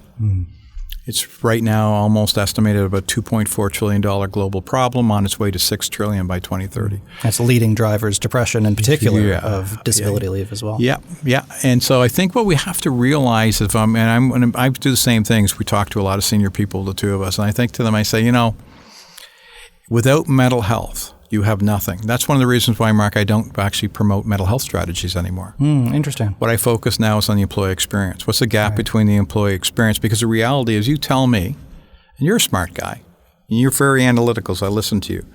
It's right now almost estimated about $2.4 trillion global problem on its way to $6 trillion by 2030. That's leading drivers, depression in particular, of disability leave as well. And so I think what we have to realize is, I do the same things. We talk to a lot of senior people, the two of us, and I think to them, I say, without mental health, you have nothing. That's one of the reasons why, Mark, I don't actually promote mental health strategies anymore. Interesting. What I focus now is on the employee experience. What's the gap between the employee experience? Because the reality is, you tell me, and you're a smart guy, and you're very analytical, so I listen to you,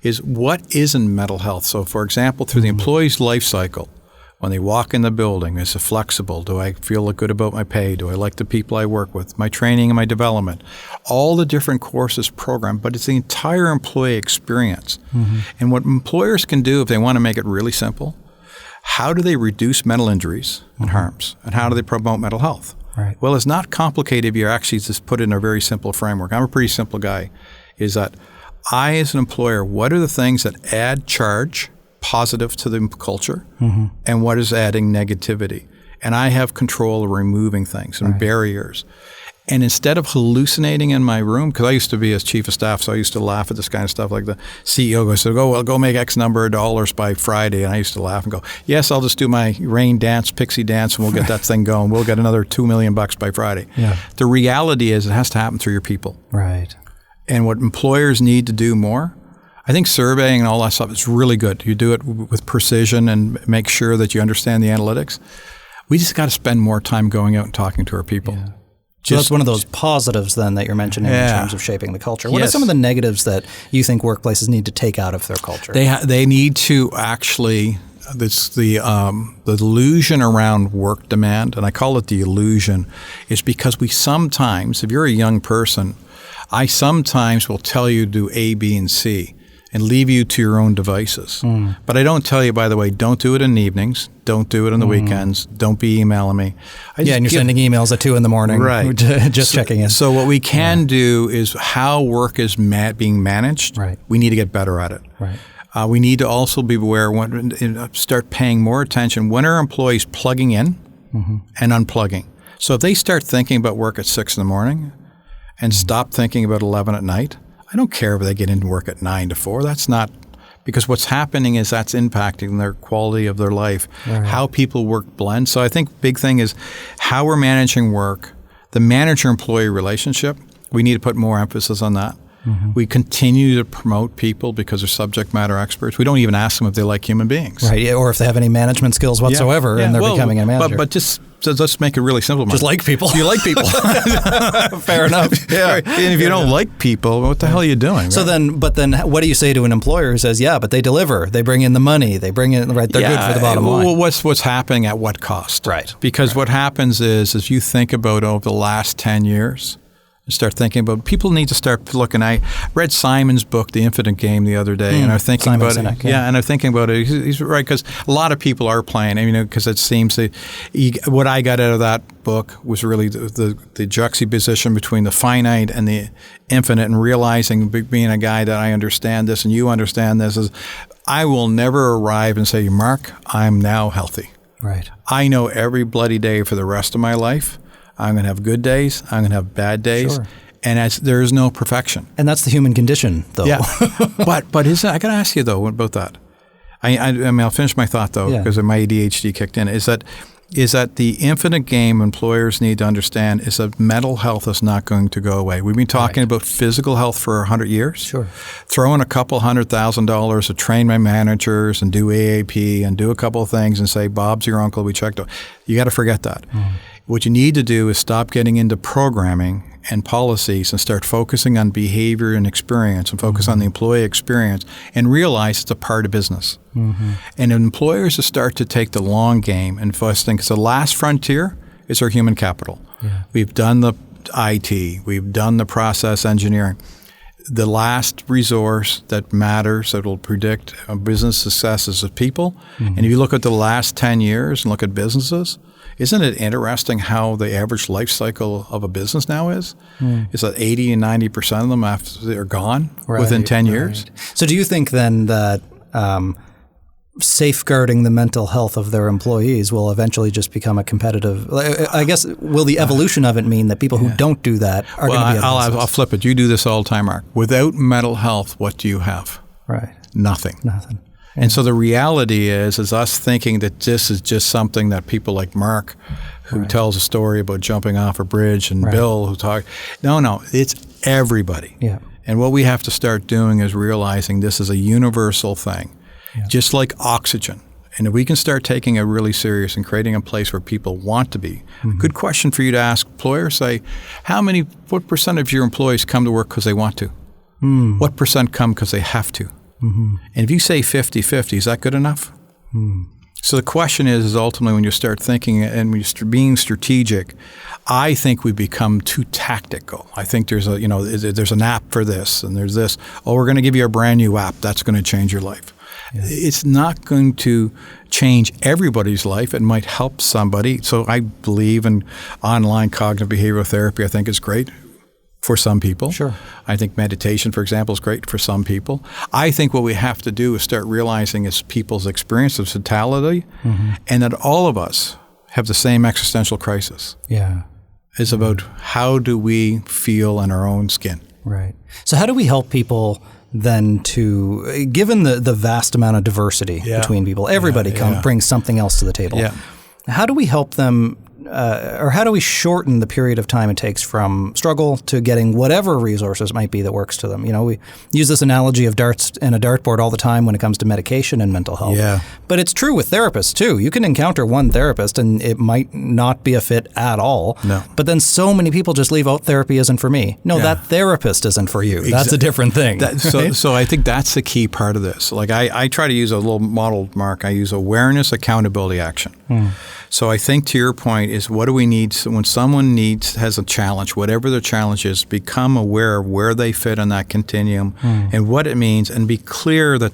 is what isn't mental health? So, for example, through the employee's life cycle, when they walk in the building, is it flexible? Do I feel good about my pay? Do I like the people I work with? My training and my development? All the different courses programmed, but it's the entire employee experience. And what employers can do if they want to make it really simple, how do they reduce mental injuries and harms? And how do they promote mental health? Well, it's not complicated if you actually just put it in a very simple framework. I'm a pretty simple guy. Is that I, as an employer, what are the things that add charge, positive to the culture, and what is adding negativity? and I have control of removing things and barriers. And instead of hallucinating in my room, because I used to be as chief of staff, so I used to laugh at this kind of stuff. Like the CEO goes, go make X number of dollars by Friday. And I used to laugh and go, yes, I'll just do my rain dance, pixie dance, and we'll get that thing going. We'll get another $2 million by Friday. Yeah. The reality is it has to happen through your people. Right. And what employers need to do more, I think surveying and all that stuff is really good. You do it with precision and make sure that you understand the analytics. We just got to spend more time going out and talking to our people. Yeah. So that's one of those positives then that you're mentioning in terms of shaping the culture. What are some of the negatives that you think workplaces need to take out of their culture? They need to actually, the illusion around work demand, and I call it the illusion, is because we sometimes, if you're a young person, I sometimes will tell you to do A, B, and C and leave you to your own devices. But I don't tell you, by the way, don't do it in the evenings, don't do it on the weekends, don't be emailing me. And you're sending emails at 2 a.m, right? Just checking in. So what we can do is how work is being managed. Right. We need to get better at it. Right. We need to also be aware, start paying more attention. When are employees plugging in and unplugging? So if they start thinking about work at 6 a.m. and stop thinking about 11 at night, I don't care if they get into work at 9 to 4. That's not, because what's happening is that's impacting their quality of their life, how people work blend. So I think big thing is how we're managing work, the manager-employee relationship. We need to put more emphasis on that. We continue to promote people because they're subject matter experts. We don't even ask them if they like human beings. Right, or if they have any management skills whatsoever and they're becoming a manager. But just let's make it really simple. Just like people. You like people. Fair enough. Yeah. Right. And if you don't like people, what the hell are you doing? So right? then what do you say to an employer who says, yeah, but they deliver, they bring in the money, they bring in, right, they're good for the bottom line. Well, what's happening at what cost? Right. Because what happens is you think about over the last 10 years, and start thinking about, people need to start looking. I read Simon's book, The Infinite Game, the other day, and I'm thinking Simon about Sinek, it. Yeah, and I'm thinking about it. He's right, because a lot of people are playing. I mean, because it seems that what I got out of that book was really the juxtaposition between the finite and the infinite, and realizing, being a guy that I understand this and you understand this, is I will never arrive and say, Mark, I'm now healthy. Right. I know every bloody day for the rest of my life. I'm going to have good days. I'm going to have bad days. Sure. And there is no perfection. And that's the human condition, though. Yeah. but isn't, I got to ask you, though, about that. I mean, I'll finish my thought, though, because my ADHD kicked in, is that the infinite game employers need to understand is that mental health is not going to go away. We've been talking about physical health for 100 years. Sure. Throw in a couple $100,000 to train my managers and do AAP and do a couple of things and say, Bob's your uncle, we checked out. You got to forget that. What you need to do is stop getting into programming and policies and start focusing on behavior and experience and focus on the employee experience and realize it's a part of business. And employers start to take the long game and think, because the last frontier is our human capital. We've done the IT, we've done the process engineering. The last resource that matters, that will predict business success, is of people. And if you look at the last 10 years and look at businesses, isn't it interesting how the average life cycle of a business now is? Is that 80 and 90% of them after they're gone within 10 years? So do you think then that safeguarding the mental health of their employees will eventually just become a competitive, I guess, will the evolution of it mean that people who don't do that are going to be I'll flip it. You do this all the time, Mark. Without mental health, what do you have? Right. Nothing. And so the reality is us thinking that this is just something that people like Mark, who tells a story about jumping off a bridge, and Bill, who talk. No, it's everybody. Yeah. And what we have to start doing is realizing this is a universal thing, just like oxygen. And if we can start taking it really serious and creating a place where people want to be, a good question for you to ask employers, say, what percent of your employees come to work because they want to? What percent come because they have to? And if you say 50-50, is that good enough? So the question is ultimately, when you start thinking and when you're being strategic, I think we become too tactical. I think there's an app for this and there's this. Oh, we're going to give you a brand new app. That's going to change your life. It's not going to change everybody's life. It might help somebody. So I believe in online cognitive behavioral therapy. I think it's great for some people. Sure. I think meditation, for example, is great for some people. I think what we have to do is start realizing is people's experience of totality, and that all of us have the same existential crisis. Yeah. It's about how do we feel in our own skin. Right. So how do we help people then to, given the vast amount of diversity between people, everybody brings something else to the table. Yeah. How do we help them, or how do we shorten the period of time it takes from struggle to getting whatever resources might be that works to them? You know, we use this analogy of darts and a dartboard all the time when it comes to medication and mental health. Yeah. But it's true with therapists too. You can encounter one therapist and it might not be a fit at all. No. But then so many people just leave out therapy isn't for me. No, that therapist isn't for you. That's a different thing. So I think that's the key part of this. Like I try to use a little model, Mark. I use awareness, accountability, action. So I think to your point is what do we need when someone has a challenge, whatever their challenge is, become aware of where they fit on that continuum and what it means, and be clear that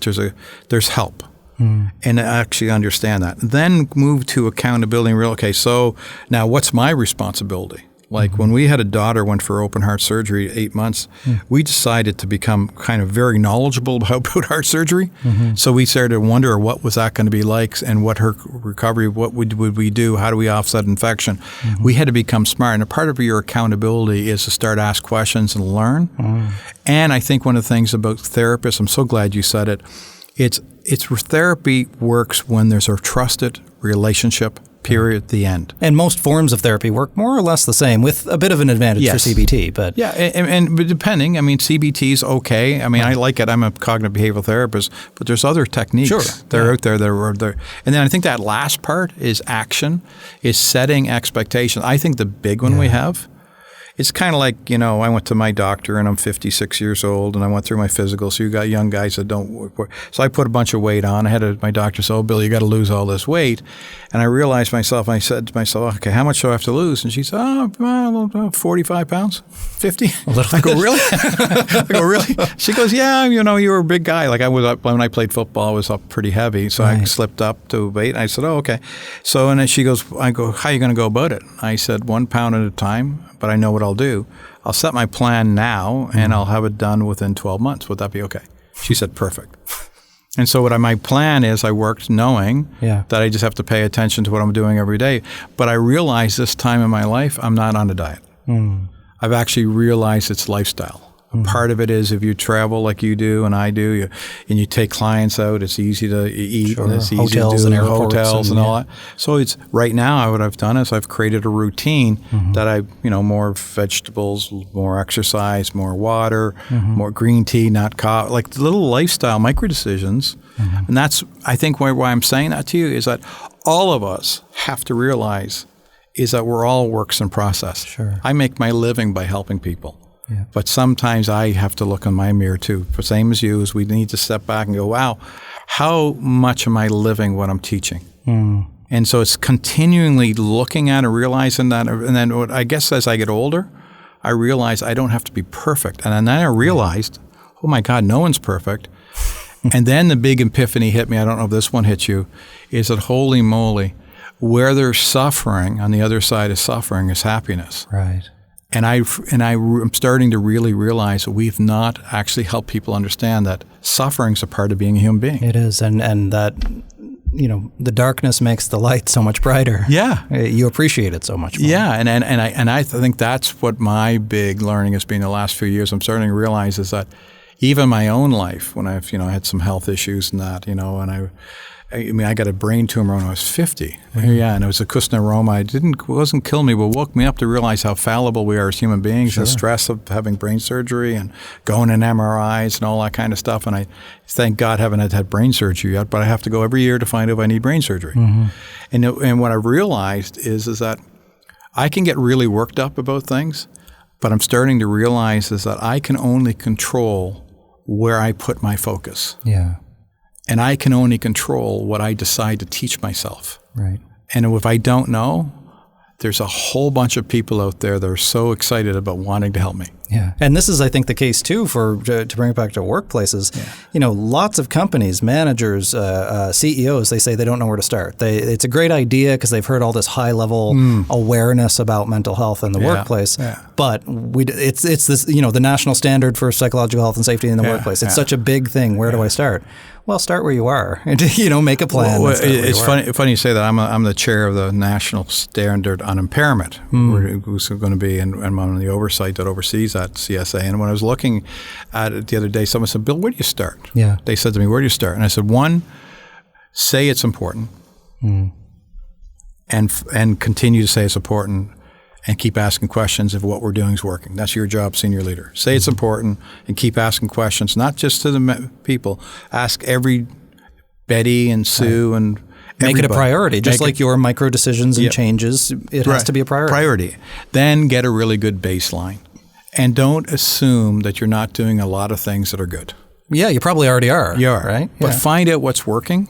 there's help. And actually understand that. Then move to accountability and okay, so now what's my responsibility? Like when we had a daughter went for open heart surgery 8 months, we decided to become kind of very knowledgeable about heart surgery. So we started to wonder what was that going to be like and what her recovery, what would we do, how do we offset infection? We had to become smart. And a part of your accountability is to start ask questions and learn. And I think one of the things about therapists, I'm so glad you said it, it's therapy works when there's a trusted relationship. Period. The end. And most forms of therapy work more or less the same, with a bit of an advantage for CBT. But and depending, I mean, CBT is okay. I mean, I like it. I'm a cognitive behavioral therapist, but there's other techniques that are out there that are there. And then I think that last part is action, is setting expectations. I think the big one we have. It's kind of like, you know, I went to my doctor and I'm 56 years old and I went through my physical. So you got young guys that don't work. So I put a bunch of weight on. I had my doctor say, oh, Bill, you got to lose all this weight. And I realized I said to myself, okay, how much do I have to lose? And she said, oh, 45 pounds, 50. I go, really? I go, really? She goes, yeah, you know, you were a big guy. Like I was up when I played football, I was up pretty heavy. So I slipped up to weight. I said, oh, okay. So, and then she goes, I go, how are you going to go about it? I said, 1 pound at a time. But I know what I'll do. I'll set my plan now, and I'll have it done within 12 months. Would that be okay? She said, perfect. And so my plan is I worked knowing that I just have to pay attention to what I'm doing every day. But I realized this time in my life, I'm not on a diet. I've actually realized it's lifestyle. Part of it is if you travel like you do and I do, and you take clients out, it's easy to eat and it's easy hotels to do and hotels and all that. So it's right now what I've done is I've created a routine that I, more vegetables, more exercise, more water, more green tea, not coffee, like little lifestyle micro decisions. And that's, I think why I'm saying that to you is that all of us have to realize is that we're all works in process. Sure. I make my living by helping people. But sometimes I have to look in my mirror too. The same as you, is we need to step back and go, wow, how much am I living what I'm teaching? And so it's continually looking at and realizing that. And then I guess as I get older, I realize I don't have to be perfect. And then I realized, oh my God, no one's perfect. And then the big epiphany hit me, I don't know if this one hit you, is that holy moly, where there's suffering, on the other side of suffering is happiness. Right. And I'm starting to really realize that we've not actually helped people understand that suffering's a part of being a human being. It is, and that, the darkness makes the light so much brighter. Yeah. You appreciate it so much more. Yeah, and I think that's what my big learning has been the last few years. I'm starting to realize is that even my own life, when I've, had some health issues and that, and I got a brain tumor when I was 50. Yeah, and it was a carcinoma. It wasn't killing me, but woke me up to realize how fallible we are as human beings, the stress of having brain surgery and going in MRIs and all that kind of stuff. And I thank God haven't had brain surgery yet, but I have to go every year to find out if I need brain surgery. And what I realized is that I can get really worked up about things, but I'm starting to realize is that I can only control where I put my focus. Yeah. And I can only control what I decide to teach myself. Right. And if I don't know, there's a whole bunch of people out there that are so excited about wanting to help me. Yeah, and this is, I think, the case too to bring it back to workplaces. Yeah. Lots of companies, managers, CEOs, they say they don't know where to start. It's a great idea because they've heard all this high-level awareness about mental health in the workplace. Yeah. But it's this, the national standard for psychological health and safety in the workplace. It's such a big thing. Where do I start? Well, start where you are, and make a plan. Well, it's funny you say that. I'm the chair of the National Standard on Impairment, who's going to be, and I'm on the oversight that oversees that CSA. And when I was looking at it the other day, someone said, "Bill, where do you start?" Yeah. They said to me, "Where do you start?" And I said, "One, say it's important, and continue to say it's important." And keep asking questions if what we're doing is working. That's your job, senior leader. Say it's important and keep asking questions, not just to the people. Ask every Betty and Sue and make it a priority. Just like your micro decisions and changes, it has to be a priority. Then get a really good baseline. And don't assume that you're not doing a lot of things that are good. Yeah, you probably already are. You are. Right? But find out what's working.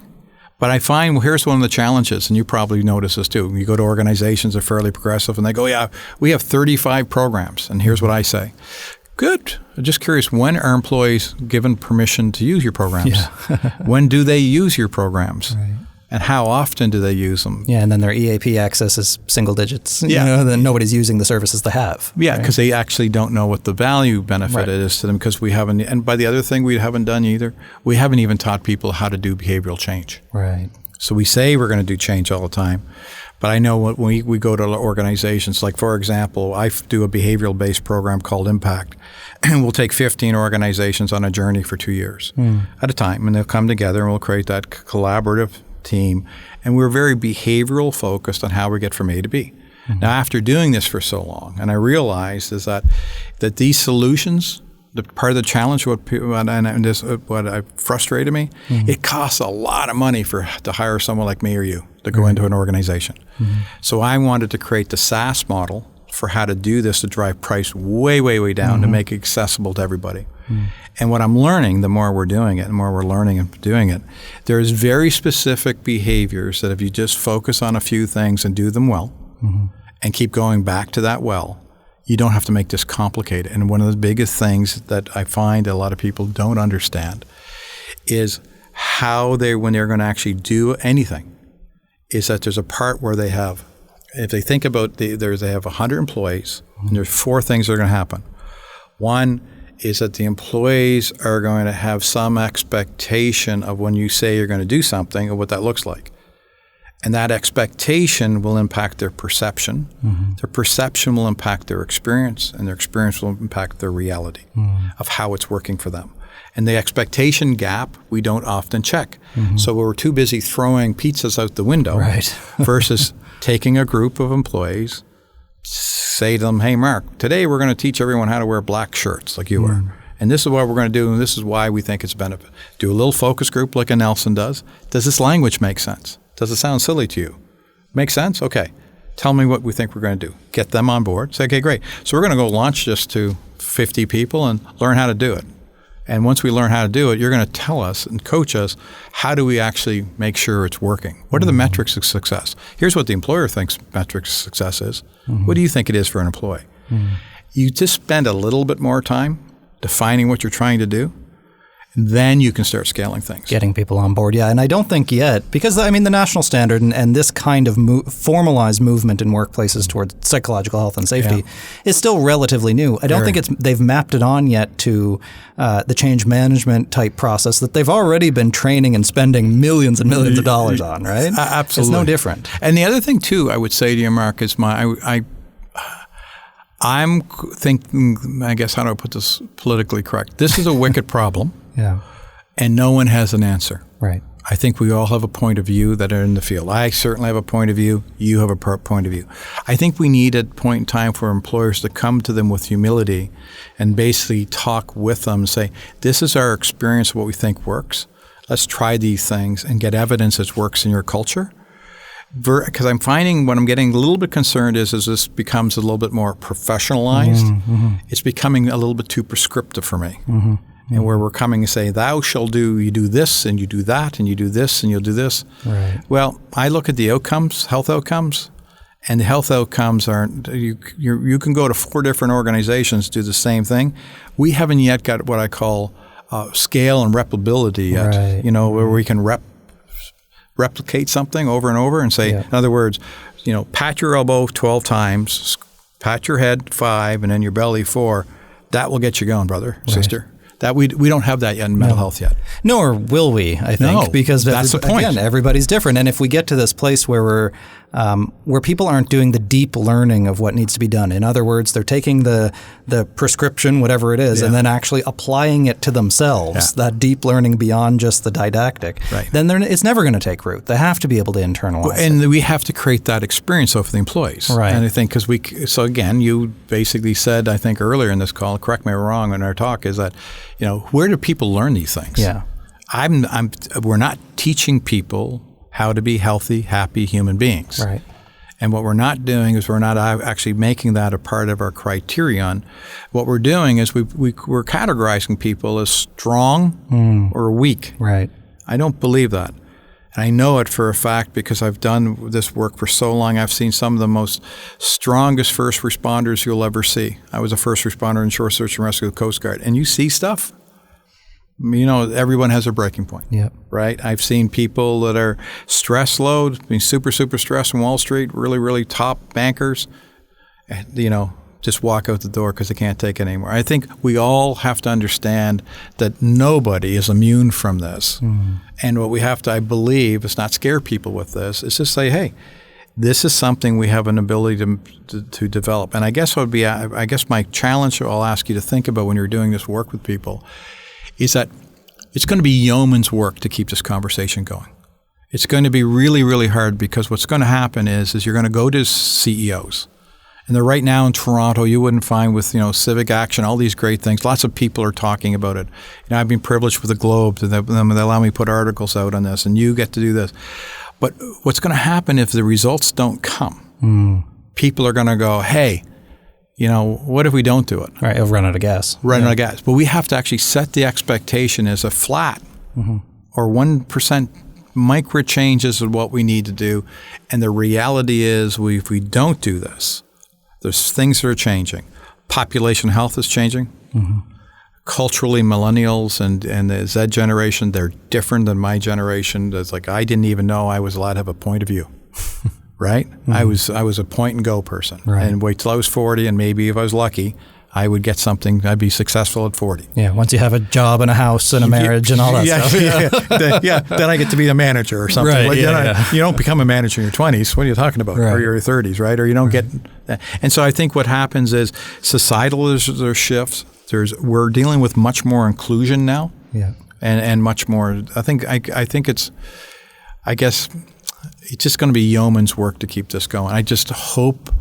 But I find, here's one of the challenges, and you probably notice this too. You go to organizations that are fairly progressive, and they go, yeah, we have 35 programs. And here's what I say. Good. I'm just curious, when are employees given permission to use your programs? Yeah. When do they use your programs? Right. And how often do they use them? Yeah, and then their EAP access is single digits. Then nobody's using the services they have. Yeah, because they actually don't know what the value benefit is to them, because we haven't, and by the other thing we haven't done either, we haven't even taught people how to do behavioral change. Right. So we say we're going to do change all the time, but I know when we go to organizations, like for example, I do a behavioral-based program called Impact, and we'll take 15 organizations on a journey for 2 years at a time, and they'll come together and we'll create that collaborative team, and we're very behavioral focused on how we get from A to B. Now, after doing this for so long, and I realized is that these solutions, the part of the challenge, what frustrated me, it costs a lot of money to hire someone like me or you to go into an organization. So I wanted to create the SaaS model for how to do this to drive price way, way, way down to make it accessible to everybody. And what I'm learning, the more we're doing it, the more we're learning and doing it, there's very specific behaviors that if you just focus on a few things and do them well and keep going back to that well, you don't have to make this complicated. And one of the biggest things that I find a lot of people don't understand is how when they're going to actually do anything, is that there's a part where they have, if they think about they have 100 employees, and there's 4 things that are going to happen. One is that the employees are going to have some expectation of when you say you're going to do something of what that looks like. And that expectation will impact their perception. Their perception will impact their experience, and their experience will impact their reality of how it's working for them. And the expectation gap we don't often check. So we're too busy throwing pizzas out the window versus taking a group of employees, say to them, hey, Mark, today we're going to teach everyone how to wear black shirts like you are. And this is what we're going to do, and this is why we think it's a benefit. Do a little focus group like a Nelson does. Does this language make sense? Does it sound silly to you? Make sense? Okay. Tell me what we think we're going to do. Get them on board. Say, okay, great. So we're going to go launch this to 50 people and learn how to do it. And once we learn how to do it, you're going to tell us and coach us, how do we actually make sure it's working? What are the metrics of success? Here's what the employer thinks metrics of success is. What do you think it is for an employee? You just spend a little bit more time defining what you're trying to do, and then you can start scaling things. Getting people on board, yeah. And I don't think yet, because I mean the national standard and this kind of formalized movement in workplaces towards psychological health and safety is still relatively new. I don't think they've mapped it on yet to the change management type process that they've already been training and spending millions and millions of dollars on, right? Absolutely. It's no different. And the other thing too, I would say to you, Mark, is I'm thinking, I guess, how do I put this politically correct? This is a wicked problem. Yeah. And no one has an answer. Right. I think we all have a point of view that are in the field. I certainly have a point of view. You have a point of view. I think we need a point in time for employers to come to them with humility and basically talk with them and say, this is our experience of what we think works. Let's try these things and get evidence that works in your culture. Because I'm finding what I'm getting a little bit concerned is as this becomes a little bit more professionalized, it's becoming a little bit too prescriptive for me. And where we're coming and say, thou shall do, you do this, and you do that, and you do this, and you'll do this. Right. Well, I look at the outcomes, health outcomes, and the health outcomes aren't, you can go to 4 different organizations, do the same thing. We haven't yet got what I call scale and replability yet, right. Where we can replicate something over and over and say, in other words, pat your elbow 12 times, pat your head 5, and then your belly 4. That will get you going, brother, sister. That we don't have that yet in mental health yet. Nor will we, I think, because that's the point. Again, everybody's different. And if we get to this place where where people aren't doing the deep learning of what needs to be done, in other words, they're taking the prescription, whatever it is, and then actually applying it to themselves, that deep learning beyond just the didactic, then it's never going to take root. They have to be able to internalize and we have to create that experience for the employees. Right. And I think so again, you basically said, I think earlier in this call, correct me if I'm wrong in our talk, is that, where do people learn these things? Yeah. We're not teaching people how to be healthy, happy human beings. Right. And what we're not doing is we're not actually making that a part of our criterion. What we're doing is we're categorizing people as strong or weak. Right. I don't believe that. And I know it for a fact because I've done this work for so long. I've seen some of the most strongest first responders you'll ever see. I was a first responder in shore search and rescue with the Coast Guard. And you see stuff. Everyone has a breaking point, right? I've seen people that are stress load, being super, super stressed on Wall Street, really, really top bankers, just walk out the door because they can't take it anymore. I think we all have to understand that nobody is immune from this. And what we have to, I believe, is not scare people with this. It's just say, hey, this is something we have an ability to develop. And I guess my challenge I'll ask you to think about when you're doing this work with people is that it's going to be yeoman's work to keep this conversation going. It's going to be really, really hard because what's going to happen is you're going to go to CEOs. And they're right now in Toronto, you wouldn't find with, civic action, all these great things. Lots of people are talking about it. I've been privileged with the Globe. They allow me to put articles out on this, and you get to do this. But what's going to happen if the results don't come? People are going to go, hey, what if we don't do it? Right, it'll run out of gas. Run out of gas. But we have to actually set the expectation as a flat or 1% micro changes of what we need to do. And the reality is if we don't do this, there's things that are changing. Population health is changing. Culturally, millennials and the Z generation, they're different than my generation. It's like I didn't even know I was allowed to have a point of view. Right? I was a point and go person. Right. And wait till I was 40, and maybe if I was lucky, I would get something. I'd be successful at 40. Yeah, once you have a job and a house and a marriage and all that stuff. Then I get to be the manager or something. Right, You don't become a manager in your 20s. What are you talking about? Right. Or your 30s, right? Or you don't get that. And so I think what happens is societal there's shifts. We're dealing with much more inclusion now. Yeah. And much more. I think it's just going to be yeoman's work to keep this going. I just hope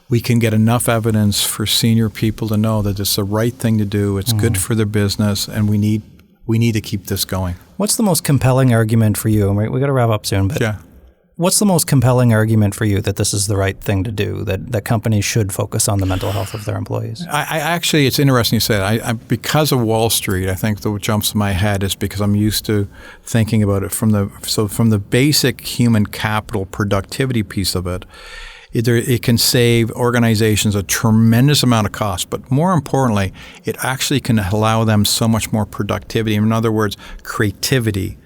we can get enough evidence for senior people to know that it's the right thing to do. It's good for their business, and we need to keep this going. What's the most compelling argument for you? We got to wrap up soon, but what's the most compelling argument for you that this is the right thing to do, that companies should focus on the mental health of their employees? I actually, it's interesting you say that. Because of Wall Street, I think what jumps in my head is because I'm used to thinking about it from the basic human capital productivity piece of it. It can save organizations a tremendous amount of cost, but more importantly, it actually can allow them so much more productivity. In other words, creativity.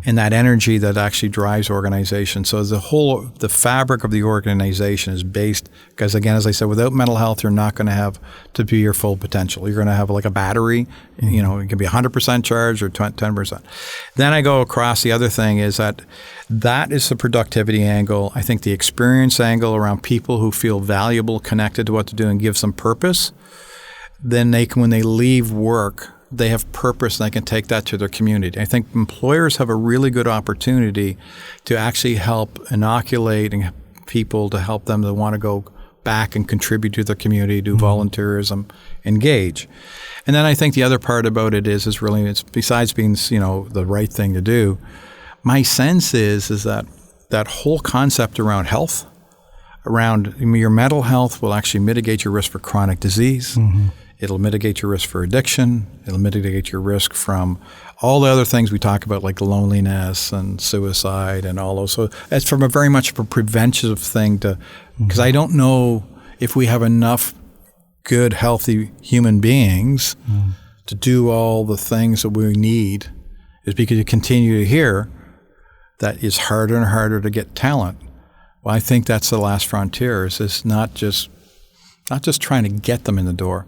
And that energy that actually drives organization. So the fabric of the organization is based, because again, as I said, without mental health, you're not going to have to be your full potential. You're going to have like a battery, it can be 100% charged or 10%. Then I go across the other thing is that is the productivity angle. I think the experience angle around people who feel valuable, connected to what they're doing, gives them purpose. Then when they leave work, they have purpose and they can take that to their community. I think employers have a really good opportunity to actually help inoculate people, to help them to want to go back and contribute to their community, do volunteerism, engage. And then I think the other part about it is really, it's besides being the right thing to do, my sense is that whole concept around health, around your mental health will actually mitigate your risk for chronic disease. It'll mitigate your risk for addiction. It'll mitigate your risk from all the other things we talk about, like loneliness and suicide and all those. So it's from a very much of a preventive thing because I don't know if we have enough good, healthy human beings to do all the things that we need, is because you continue to hear that it's harder and harder to get talent. Well, I think that's the last frontier. Is not just trying to get them in the door,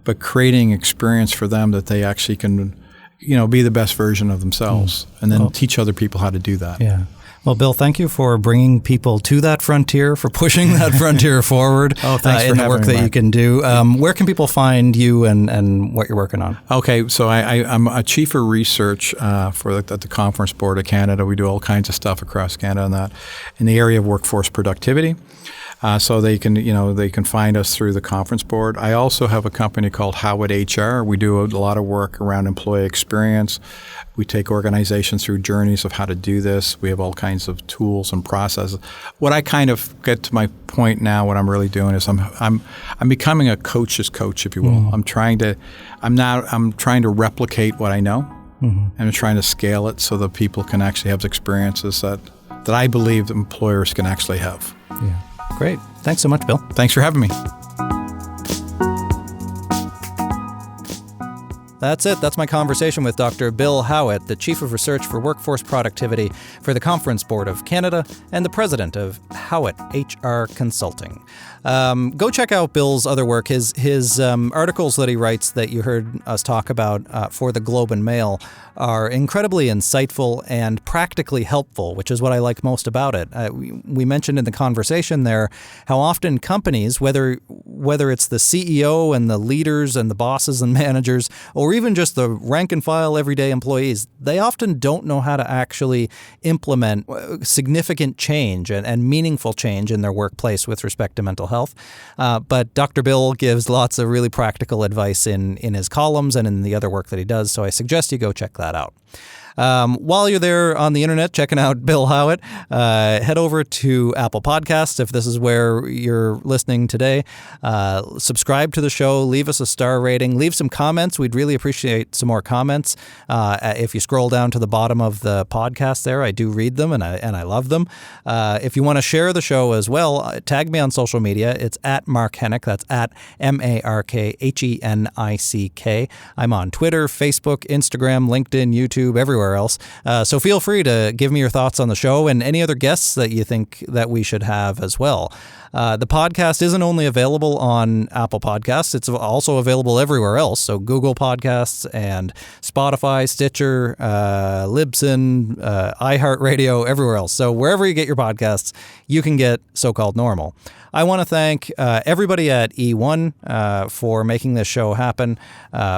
but creating experience for them that they actually can, be the best version of themselves, and then teach other people how to do that. Yeah. Well, Bill, thank you for bringing people to that frontier, for pushing that frontier forward thanks for in the work that Mark. you can do. Where can people find you and what you're working on? Okay, so I'm a chief of research at the Conference Board of Canada. We do all kinds of stuff across Canada in the area of workforce productivity. So they can find us through the Conference Board. I also have a company called Howatt HR. We do a lot of work around employee experience. We take organizations through journeys of how to do this. We have all kinds of tools and processes. What I kind of get to my point now, what I'm really doing is I'm becoming a coach's coach, if you will. I'm trying to replicate what I know, and I'm trying to scale it so that people can actually have experiences that I believe that employers can actually have. Yeah. Great. Thanks so much, Bill. Thanks for having me. That's it. That's my conversation with Dr. Bill Howatt, the Chief of Research for Workforce Productivity for the Conference Board of Canada and the President of Howatt HR Consulting. Go check out Bill's other work. His articles that he writes that you heard us talk about for the Globe and Mail are incredibly insightful and practically helpful, which is what I like most about it. We mentioned in the conversation there how often companies, whether it's the CEO and the leaders and the bosses and managers, or even just the rank and file everyday employees, they often don't know how to actually implement significant change and meaningful change in their workplace with respect to mental health. But Dr. Bill gives lots of really practical advice in his columns and in the other work that he does, so I suggest you go check that out. While you're there on the internet checking out Bill Howatt, head over to Apple Podcasts if this is where you're listening today. Subscribe to the show, leave us a star rating, leave some comments. We'd really appreciate some more comments. If you scroll down to the bottom of the podcast there, I do read them and I love them. If you want to share the show as well, tag me on social media. It's at Mark Hennick. That's at MarkHenick. I'm on Twitter, Facebook, Instagram, LinkedIn, YouTube, everywhere else. So feel free to give me your thoughts on the show and any other guests that you think that we should have as well. The podcast isn't only available on Apple Podcasts, it's also available everywhere else. So Google Podcasts and Spotify, Stitcher, Libsyn, iHeartRadio, everywhere else. So wherever you get your podcasts, you can get So-Called Normal. I want to thank everybody at E1 for making this show happen,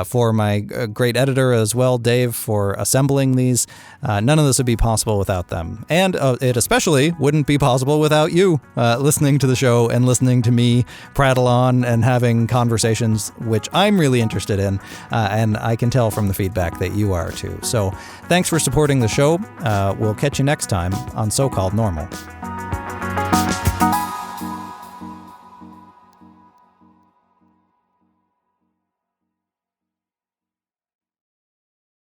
for my great editor as well, Dave, for assembling these. None of this would be possible without them. And it especially wouldn't be possible without you listening to the show and listening to me prattle on and having conversations, which I'm really interested in. And I can tell from the feedback that you are too. So thanks for supporting the show. We'll catch you next time on So-Called Normal.